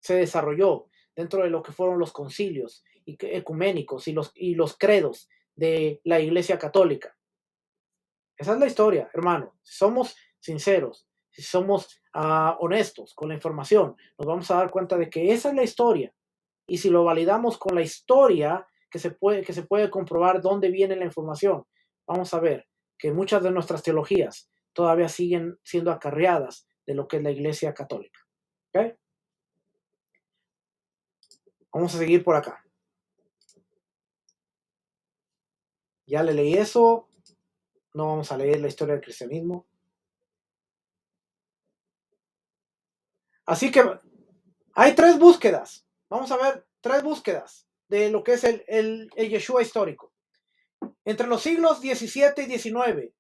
se desarrolló dentro de lo que fueron los concilios ecuménicos y los credos de la Iglesia Católica. Esa es la historia, hermano. Si somos sinceros, si somos honestos con la información, nos vamos a dar cuenta de que esa es la historia. Y si lo validamos con la historia, que se puede comprobar dónde viene la información, vamos a ver que muchas de nuestras teologías todavía siguen siendo acarreadas de lo que es la Iglesia Católica. ¿Okay? Vamos a seguir por acá. Ya le leí eso. No vamos a leer la historia del cristianismo. Así que hay tres búsquedas. Vamos a ver tres búsquedas de lo que es el Yeshua histórico. Entre los siglos XVII y XIX,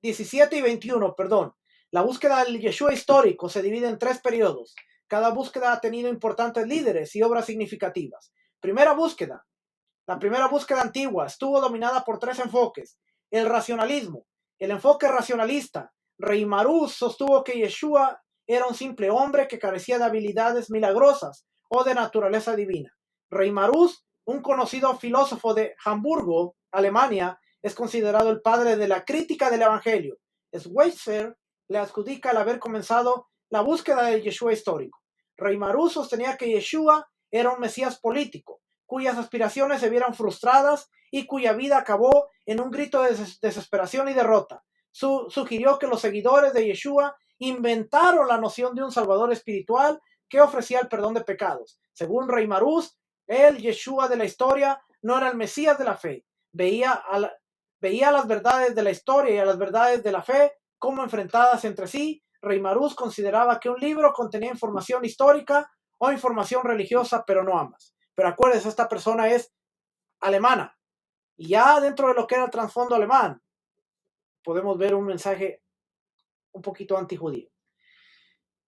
17 y 21, perdón, la búsqueda del Yeshua histórico se divide en tres periodos. Cada búsqueda ha tenido importantes líderes y obras significativas. La primera búsqueda antigua estuvo dominada por tres enfoques. El racionalismo, el enfoque racionalista. Rey Marús sostuvo que Yeshua era un simple hombre que carecía de habilidades milagrosas o de naturaleza divina. Rey Marús, un conocido filósofo de Hamburgo, Alemania, es considerado el padre de la crítica del Evangelio. Schweitzer le adjudica el haber comenzado la búsqueda del Yeshua histórico. Rey Marús sostenía que Yeshua era un mesías político, cuyas aspiraciones se vieron frustradas y cuya vida acabó en un grito de desesperación y derrota. Sugirió que los seguidores de Yeshua inventaron la noción de un salvador espiritual que ofrecía el perdón de pecados. Según Rey Marús, el Yeshua de la historia no era el Mesías de la fe. Veía las verdades de la historia y a las verdades de la fe como enfrentadas entre sí. Rey Marús consideraba que un libro contenía información histórica o información religiosa, pero no ambas. Pero acuérdense, esta persona es alemana. Y ya dentro de lo que era el trasfondo alemán, podemos ver un mensaje un poquito antijudío.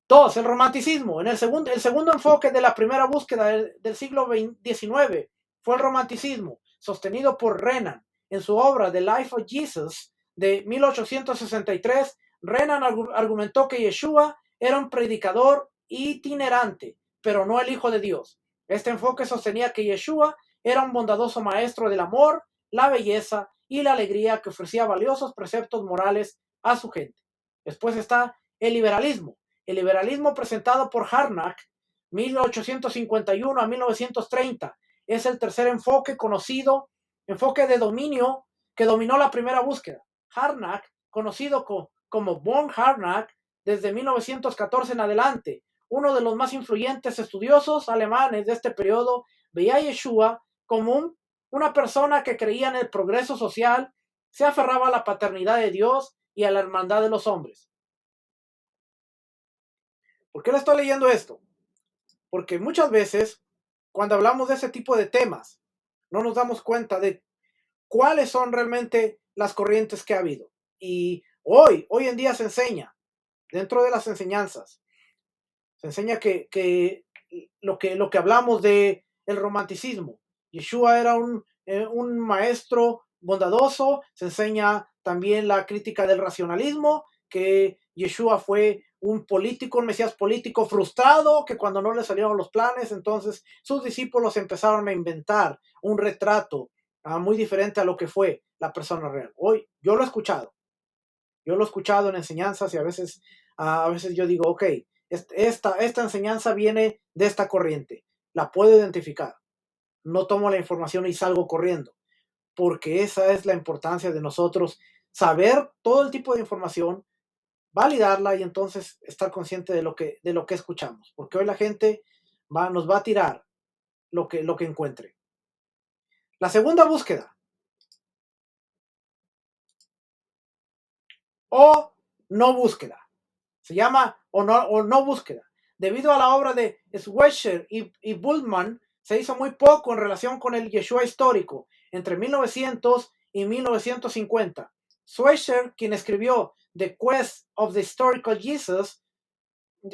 Dos, el romanticismo. El segundo enfoque de la primera búsqueda del siglo XIX fue el romanticismo, sostenido por Renan. En su obra The Life of Jesus de 1863, Renan argumentó que Yeshua era un predicador itinerante, pero no el Hijo de Dios. Este enfoque sostenía que Yeshua era un bondadoso maestro del amor, la belleza y la alegría que ofrecía valiosos preceptos morales a su gente. Después está el liberalismo presentado por Harnack, 1851 a 1930, es el tercer enfoque enfoque de dominio que dominó la primera búsqueda. Harnack, conocido como von Harnack, desde 1914 en adelante, uno de los más influyentes estudiosos alemanes de este periodo, veía a Yeshua como una persona que creía en el progreso social, se aferraba a la paternidad de Dios y a la hermandad de los hombres. ¿Por qué le estoy leyendo esto? Porque muchas veces, cuando hablamos de ese tipo de temas, no nos damos cuenta de cuáles son realmente las corrientes que ha habido. Y hoy en día se enseña, dentro de las enseñanzas, se enseña que hablamos de el romanticismo. Yeshua era un maestro bondadoso, se enseña también la crítica del racionalismo, que Yeshua fue un político, un mesías político frustrado, que cuando no le salieron los planes, entonces sus discípulos empezaron a inventar un retrato muy diferente a lo que fue la persona real. Hoy yo lo he escuchado, en enseñanzas y a veces yo digo, ok, esta enseñanza viene de esta corriente, la puedo identificar, no tomo la información y salgo corriendo, porque esa es la importancia de nosotros, saber todo el tipo de información, validarla y entonces estar consciente de lo que escuchamos, porque hoy la gente nos va a tirar lo que encuentre. La segunda búsqueda, o no búsqueda. Se llama o no búsqueda. Debido a la obra de Schweitzer y Bultmann, se hizo muy poco en relación con el Yeshua histórico entre 1900 y 1950. Schweitzer, quien escribió The Quest of the Historical Jesus,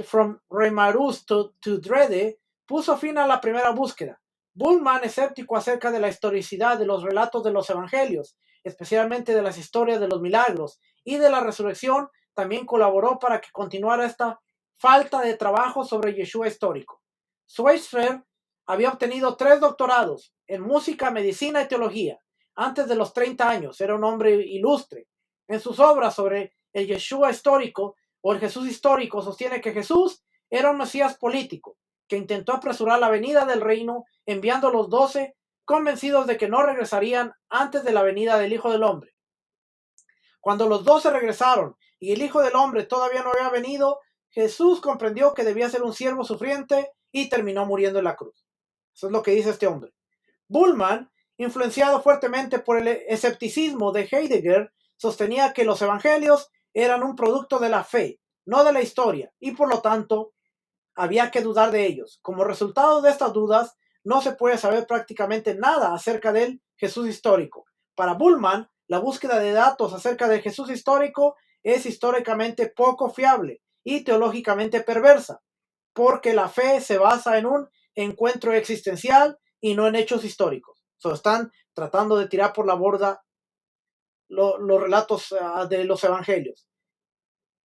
From Remarus to Drede, puso fin a la primera búsqueda. Bultmann, escéptico acerca de la historicidad de los relatos de los evangelios, especialmente de las historias de los milagros y de la resurrección, también colaboró para que continuara esta falta de trabajo sobre Yeshua histórico. Schweitzer había obtenido 3 doctorados en música, medicina y teología. Antes de los 30 años, era un hombre ilustre. En sus obras sobre el Yeshua histórico o el Jesús histórico, sostiene que Jesús era un mesías político que intentó apresurar la venida del reino enviando a los 12 convencidos de que no regresarían antes de la venida del Hijo del Hombre. Cuando los 12 regresaron y el Hijo del Hombre todavía no había venido, Jesús comprendió que debía ser un siervo sufriente y terminó muriendo en la cruz. Eso es lo que dice este hombre. Bultmann, influenciado fuertemente por el escepticismo de Heidegger, sostenía que los evangelios eran un producto de la fe, no de la historia, y por lo tanto había que dudar de ellos. Como resultado de estas dudas, no se puede saber prácticamente nada acerca del Jesús histórico. Para Bultmann, la búsqueda de datos acerca del Jesús histórico es históricamente poco fiable y teológicamente perversa, porque la fe se basa en un encuentro existencial y no en hechos históricos. Están tratando de tirar por la borda los relatos de los evangelios.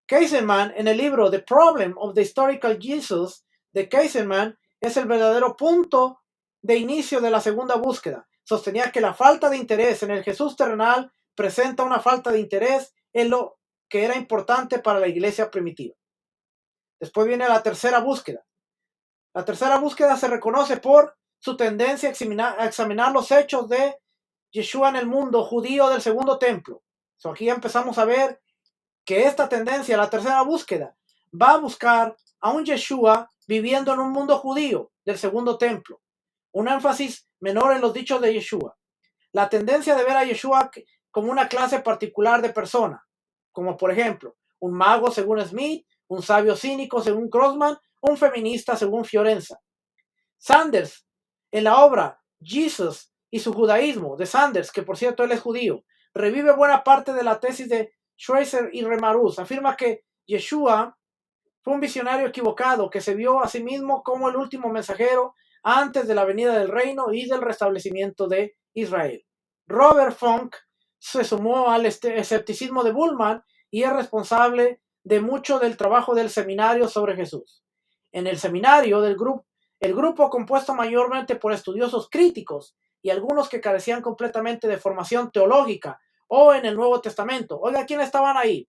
Kaiserman, en el libro The Problem of the Historical Jesus de Kaiserman, es el verdadero punto de inicio de la segunda búsqueda. Sostenía que la falta de interés en el Jesús terrenal presenta una falta de interés en lo que era importante para la iglesia primitiva. Después viene la tercera búsqueda. La tercera búsqueda se reconoce por su tendencia a examinar los hechos de Yeshua en el mundo judío del segundo templo. Aquí ya empezamos a ver que esta tendencia, la tercera búsqueda, va a buscar a un Yeshua viviendo en un mundo judío del segundo templo. Un énfasis menor en los dichos de Yeshua. La tendencia de ver a Yeshua como una clase particular de persona, como por ejemplo, un mago según Smith, un sabio cínico según Grossman, un feminista según Fiorenza. Sanders, en la obra Jesus y su judaísmo de Sanders, que por cierto él es judío, revive buena parte de la tesis de Schweitzer y Remarus. Afirma que Yeshua fue un visionario equivocado que se vio a sí mismo como el último mensajero antes de la venida del reino y del restablecimiento de Israel. Robert Funk se sumó al escepticismo de Bultmann y es responsable de mucho del trabajo del seminario sobre Jesús. En el seminario del el grupo compuesto mayormente por estudiosos críticos y algunos que carecían completamente de formación teológica o en el Nuevo Testamento. Oiga, ¿quién estaban ahí?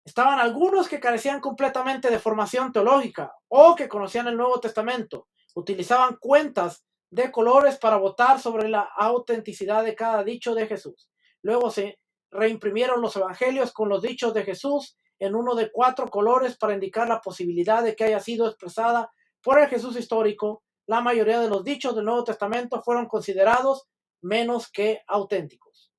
Estaban algunos que carecían completamente de formación teológica o que conocían el Nuevo Testamento. Utilizaban cuentas de colores para votar sobre la autenticidad de cada dicho de Jesús. Luego se reimprimieron los evangelios con los dichos de Jesús en uno de 4 colores para indicar la posibilidad de que haya sido expresada por el Jesús histórico, la mayoría de los dichos del Nuevo Testamento fueron considerados menos que auténticos.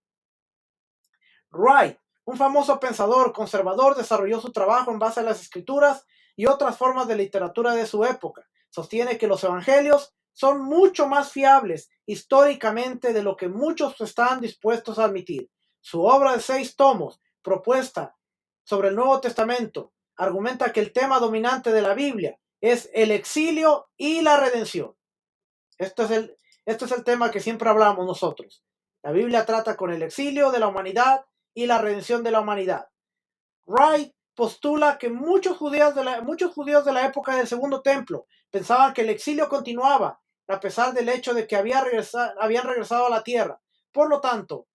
Wright, un famoso pensador conservador, desarrolló su trabajo en base a las escrituras y otras formas de literatura de su época. Sostiene que los evangelios son mucho más fiables históricamente de lo que muchos están dispuestos a admitir. Su obra de 6 tomos, propuesta sobre el Nuevo Testamento, argumenta que el tema dominante de la Biblia es el exilio y la redención. Este es el tema que siempre hablamos nosotros. La Biblia trata con el exilio de la humanidad y la redención de la humanidad. Wright postula que muchos judíos de la época del Segundo Templo pensaban que el exilio continuaba, a pesar del hecho de que habían regresado a la tierra. Por lo tanto,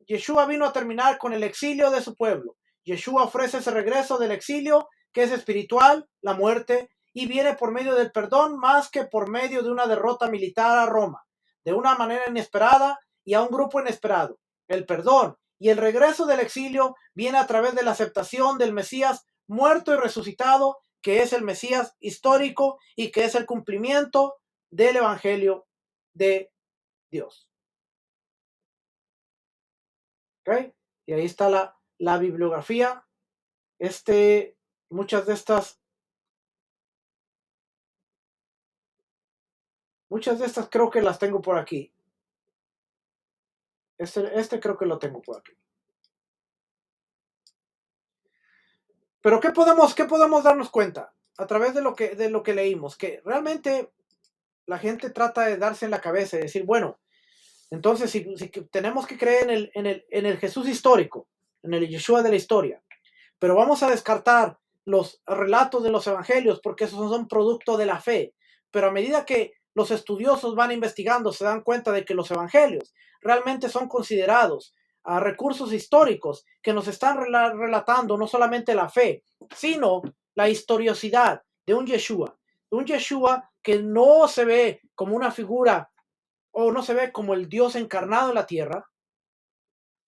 Yeshua vino a terminar con el exilio de su pueblo. Yeshua ofrece ese regreso del exilio, que es espiritual, la muerte, y viene por medio del perdón más que por medio de una derrota militar a Roma, de una manera inesperada y a un grupo inesperado. El perdón y el regreso del exilio viene a través de la aceptación del Mesías muerto y resucitado, que es el Mesías histórico y que es el cumplimiento del Evangelio de Dios. ¿Okay? Y ahí está la bibliografía. Muchas de estas creo que las tengo por aquí. Creo que lo tengo por aquí. Pero ¿qué podemos darnos cuenta a través de lo que leímos? Que realmente la gente trata de darse en la cabeza y decir, bueno, entonces si tenemos que creer en el Jesús histórico, en el Yeshua de la historia, pero vamos a descartar los relatos de los evangelios porque esos son producto de la fe. Pero a medida que los estudiosos van investigando, se dan cuenta de que los evangelios realmente son considerados recursos históricos que nos están relatando no solamente la fe, sino la historiosidad de un Yeshua que no se ve como una figura o no se ve como el Dios encarnado en la tierra,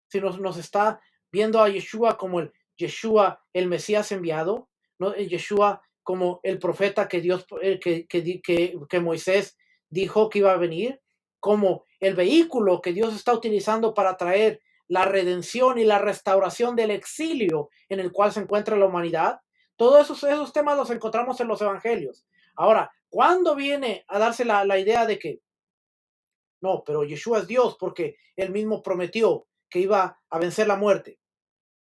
sino nos está viendo a Yeshua como el Yeshua, el Mesías enviado, ¿no? El Yeshua como el profeta que Dios, que Moisés dijo que iba a venir, como el vehículo que Dios está utilizando para traer la redención y la restauración del exilio en el cual se encuentra la humanidad. Todos esos temas los encontramos en los evangelios. Ahora, ¿cuándo viene a darse la idea de que no, pero Yeshua es Dios porque él mismo prometió que iba a vencer la muerte?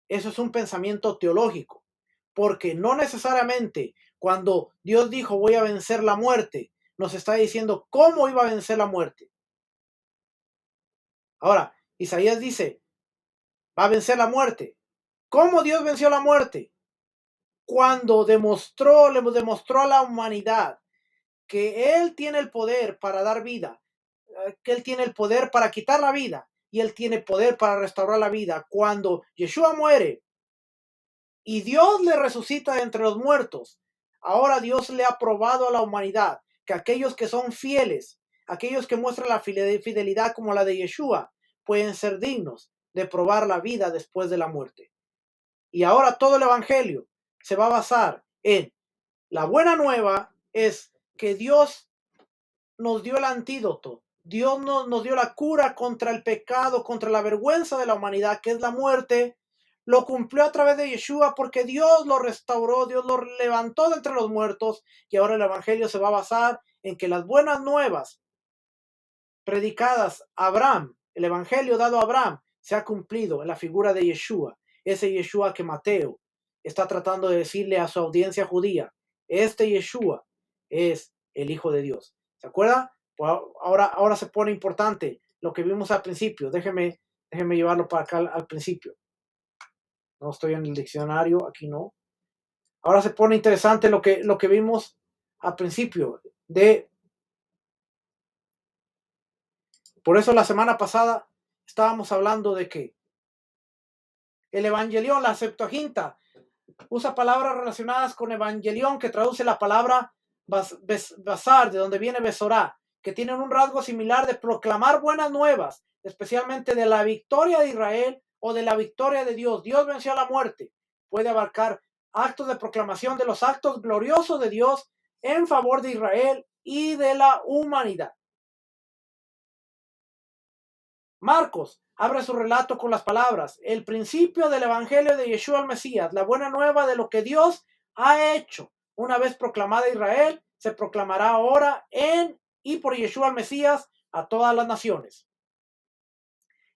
Eso es un pensamiento teológico, porque no necesariamente cuando Dios dijo voy a vencer la muerte, nos está diciendo cómo iba a vencer la muerte. Ahora, Isaías dice, va a vencer la muerte. ¿Cómo Dios venció la muerte? Cuando le demostró a la humanidad que Él tiene el poder para dar vida, que Él tiene el poder para quitar la vida y Él tiene poder para restaurar la vida. Cuando Yeshua muere y Dios le resucita de entre los muertos, ahora Dios le ha probado a la humanidad que aquellos que son fieles, aquellos que muestran la fidelidad como la de Yeshua, pueden ser dignos de probar la vida después de la muerte. Y ahora todo el evangelio se va a basar en la buena nueva, es que Dios nos dio el antídoto. Dios nos dio la cura contra el pecado, contra la vergüenza de la humanidad, que es la muerte. Lo cumplió a través de Yeshua porque Dios lo restauró, Dios lo levantó de entre los muertos, y ahora el evangelio se va a basar en que las buenas nuevas predicadas a Abraham, el evangelio dado a Abraham, se ha cumplido en la figura de Yeshua, ese Yeshua que Mateo está tratando de decirle a su audiencia judía. Este Yeshua es el Hijo de Dios. ¿Se acuerda? Pues ahora se pone importante lo que vimos al principio. Déjeme llevarlo para acá al principio. No estoy en el diccionario, aquí no. Ahora se pone interesante lo que vimos al principio. Por eso la semana pasada estábamos hablando de que el Evangelión, la Septuaginta, usa palabras relacionadas con Evangelión, que traduce la palabra basar, de donde viene besorá, que tienen un rasgo similar de proclamar buenas nuevas, especialmente de la victoria de Israel o de la victoria de Dios. Dios venció a la muerte. puede abarcar actos de proclamación de los actos gloriosos de Dios en favor de Israel y de la humanidad. Marcos abre su relato con las palabras: el principio del evangelio de Yeshua el Mesías, la buena nueva de lo que Dios ha hecho. Una vez proclamada Israel, se proclamará ahora en y por Yeshua el Mesías a todas las naciones.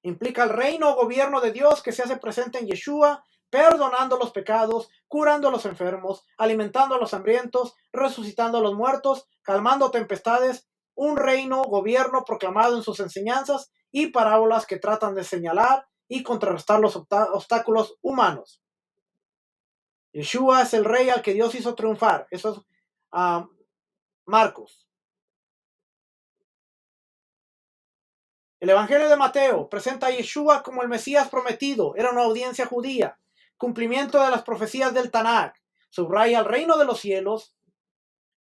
Implica el reino o gobierno de Dios que se hace presente en Yeshua, perdonando los pecados, curando a los enfermos, alimentando a los hambrientos, resucitando a los muertos, calmando tempestades, un reino, gobierno proclamado en sus enseñanzas y parábolas que tratan de señalar y contrarrestar los obstáculos humanos. Yeshua es el rey al que Dios hizo triunfar. Eso es Marcos. El Evangelio de Mateo presenta a Yeshua como el Mesías prometido. Era una audiencia judía. Cumplimiento de las profecías del Tanakh. Subraya el reino de los cielos.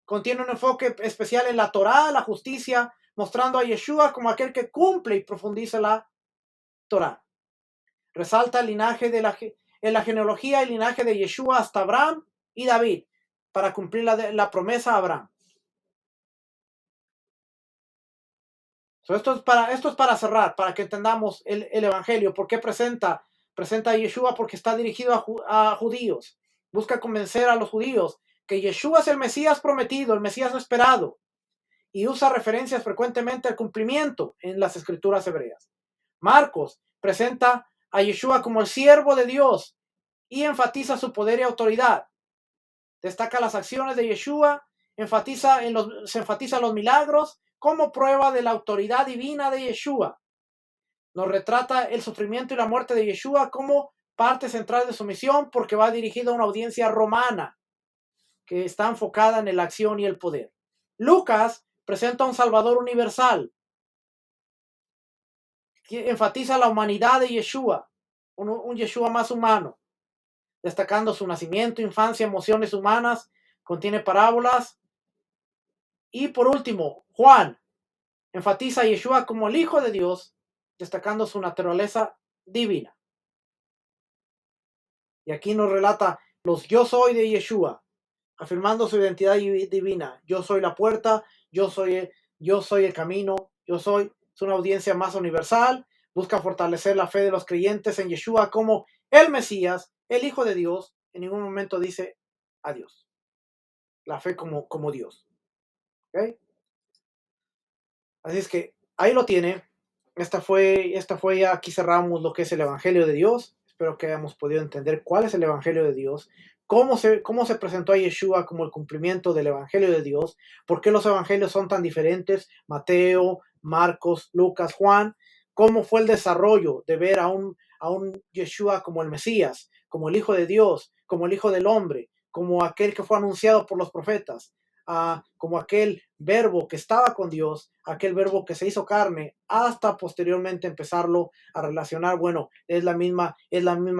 Contiene un enfoque especial en la Torá, la justicia, mostrando a Yeshua como aquel que cumple y profundiza la Torá. Resalta el linaje en la genealogía y linaje de Yeshua hasta Abraham y David para cumplir la promesa a Abraham. Esto es para cerrar, para que entendamos el Evangelio. ¿Por qué presenta a Yeshua? Porque está dirigido a judíos. Busca convencer a los judíos que Yeshua es el Mesías prometido, el Mesías esperado. Y usa referencias frecuentemente al cumplimiento en las escrituras hebreas. Marcos presenta a Yeshua como el siervo de Dios y enfatiza su poder y autoridad. Destaca las acciones de Yeshua, se enfatiza los milagros como prueba de la autoridad divina de Yeshua. Nos retrata el sufrimiento y la muerte de Yeshua como parte central de su misión, porque va dirigido a una audiencia romana que está enfocada en la acción y el poder. Lucas presenta un Salvador universal que enfatiza la humanidad de Yeshua, un Yeshua más humano, destacando su nacimiento, infancia, emociones humanas. Contiene parábolas. Y por último, Juan enfatiza a Yeshua como el Hijo de Dios, destacando su naturaleza divina. Y aquí nos relata los yo soy de Yeshua, afirmando su identidad divina. Yo soy la puerta, yo soy el camino, Es una audiencia más universal, busca fortalecer la fe de los creyentes en Yeshua como el Mesías, el Hijo de Dios. En ningún momento dice a Dios. La fe como Dios. ¿Okay? Así es que ahí lo tiene. Esta fue ya, aquí cerramos lo que es el Evangelio de Dios. Espero que hayamos podido entender cuál es el Evangelio de Dios, cómo se presentó a Yeshua como el cumplimiento del Evangelio de Dios, por qué los Evangelios son tan diferentes, Mateo, Marcos, Lucas, Juan, cómo fue el desarrollo de ver a un Yeshua como el Mesías, como el Hijo de Dios, como el Hijo del Hombre, como aquel que fue anunciado por los profetas, como aquel verbo que estaba con Dios, aquel verbo que se hizo carne, hasta posteriormente empezarlo a relacionar. Bueno, es la misma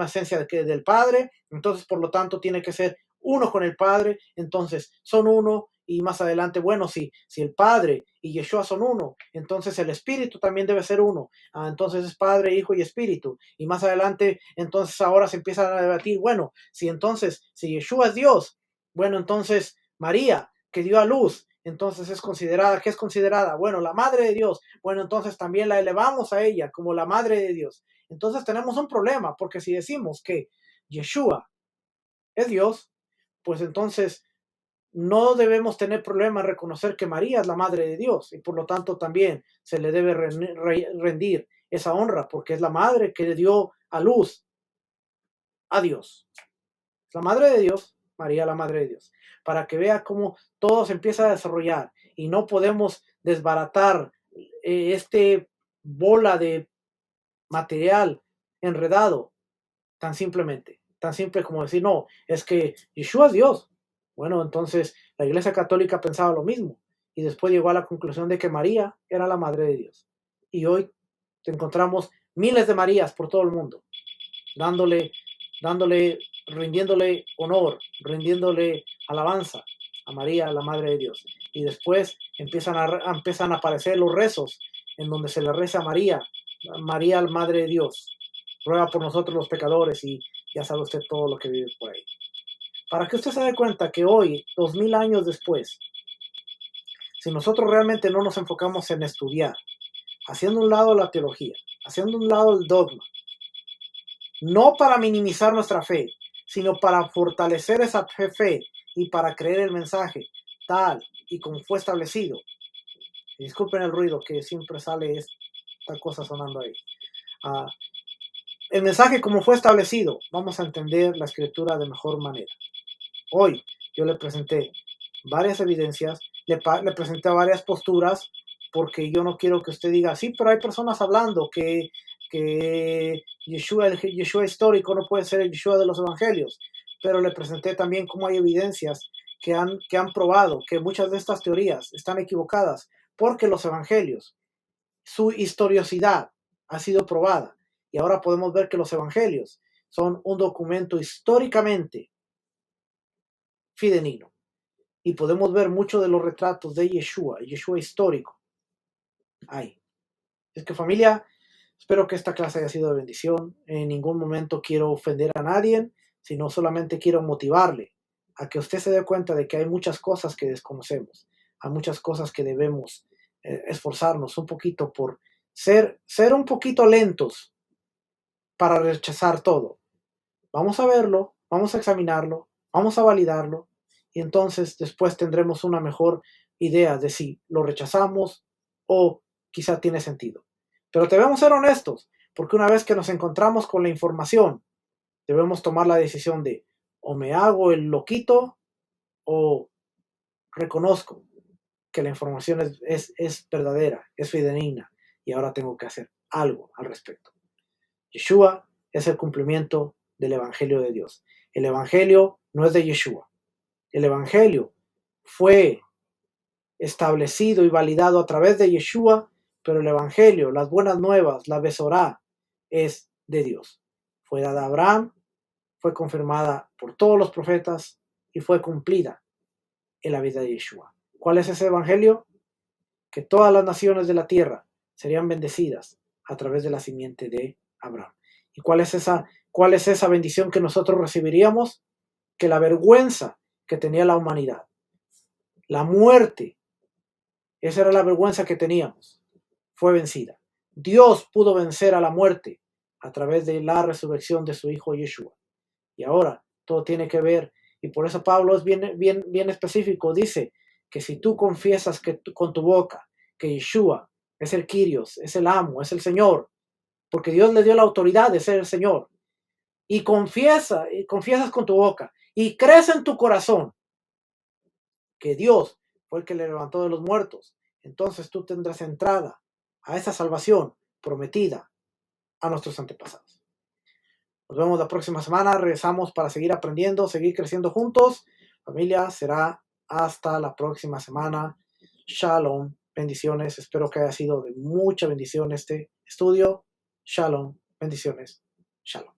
esencia del Padre, entonces por lo tanto tiene que ser uno con el Padre, entonces son uno. Y más adelante, bueno, si el Padre y Yeshua son uno, entonces el Espíritu también debe ser uno. Entonces es Padre, Hijo y Espíritu. Y más adelante, entonces ahora se empieza a debatir, bueno, si Yeshua es Dios, bueno, entonces María, que dio a luz, entonces ¿qué es considerada? Bueno, la madre de Dios. Bueno, entonces también la elevamos a ella como la madre de Dios. Entonces tenemos un problema, porque si decimos que Yeshua es Dios, pues entonces no debemos tener problema en reconocer que María es la madre de Dios, y por lo tanto también se le debe rendir esa honra, porque es la madre que le dio a luz a Dios. La madre de Dios, María la madre de Dios, para que vea cómo todo se empieza a desarrollar y no podemos desbaratar este bola de material enredado tan simplemente, tan simple como decir, no, es que Yeshua es Dios. Bueno, entonces la Iglesia Católica pensaba lo mismo y después llegó a la conclusión de que María era la madre de Dios. Y hoy encontramos miles de Marías por todo el mundo, dándole, rindiéndole honor, rindiéndole alabanza a María, la Madre de Dios. Y después empiezan a aparecer los rezos en donde se le reza a María, la Madre de Dios, ruega por nosotros los pecadores, y ya sabe usted todo lo que vive por ahí. Para que usted se dé cuenta que hoy, 2000 años después, si nosotros realmente no nos enfocamos en estudiar, haciendo un lado la teología, haciendo un lado el dogma, no para minimizar nuestra fe, sino para fortalecer esa fe y para creer el mensaje tal y como fue establecido. Disculpen el ruido que siempre sale esta cosa sonando ahí. Uh, el mensaje como fue establecido, vamos a entender la escritura de mejor manera. Hoy yo le presenté varias evidencias, le presenté varias posturas, porque yo no quiero que usted diga, sí, pero hay personas hablando que Yeshua, el Yeshua histórico no puede ser el Yeshua de los evangelios, pero le presenté también cómo hay evidencias que han probado que muchas de estas teorías están equivocadas, porque los evangelios, su historicidad ha sido probada, y ahora podemos ver que los evangelios son un documento históricamente fidedigno. Y podemos ver muchos de los retratos de Yeshua, Yeshua histórico. Ahí. Es que familia, espero que esta clase haya sido de bendición. En ningún momento quiero ofender a nadie, sino solamente quiero motivarle a que usted se dé cuenta de que hay muchas cosas que desconocemos, hay muchas cosas que debemos esforzarnos un poquito por ser un poquito lentos para rechazar todo. Vamos a verlo, vamos a examinarlo, vamos a validarlo, y entonces después tendremos una mejor idea de si lo rechazamos o quizá tiene sentido. Pero debemos ser honestos, porque una vez que nos encontramos con la información, debemos tomar la decisión de o me hago el loquito o reconozco que la información es verdadera, es fidedigna, y ahora tengo que hacer algo al respecto. Yeshua es el cumplimiento del Evangelio de Dios. El Evangelio no es de Yeshua. El Evangelio fue establecido y validado a través de Yeshua, pero el Evangelio, las buenas nuevas, la Besorá, es de Dios. Fue dada a Abraham, fue confirmada por todos los profetas y fue cumplida en la vida de Yeshua. ¿Cuál es ese Evangelio? Que todas las naciones de la tierra serían bendecidas a través de la simiente de Abraham. ¿Y cuál es esa bendición que nosotros recibiríamos? Que la vergüenza que tenía la humanidad, la muerte, esa era la vergüenza que teníamos, fue vencida. Dios pudo vencer a la muerte a través de la resurrección de su Hijo Yeshua. Y ahora todo tiene que ver, y por eso Pablo es bien específico, dice que si tú confiesas con tu boca que Yeshua es el Kyrios, es el amo, es el Señor, porque Dios le dio la autoridad de ser el Señor, y confiesas con tu boca y crees en tu corazón que Dios fue el que le levantó de los muertos, entonces tú tendrás entrada a esa salvación prometida a nuestros antepasados. Nos vemos la próxima semana, regresamos para seguir aprendiendo, seguir creciendo juntos. Familia, será hasta la próxima semana. Shalom, bendiciones, espero que haya sido de mucha bendición este estudio. Shalom, bendiciones, shalom.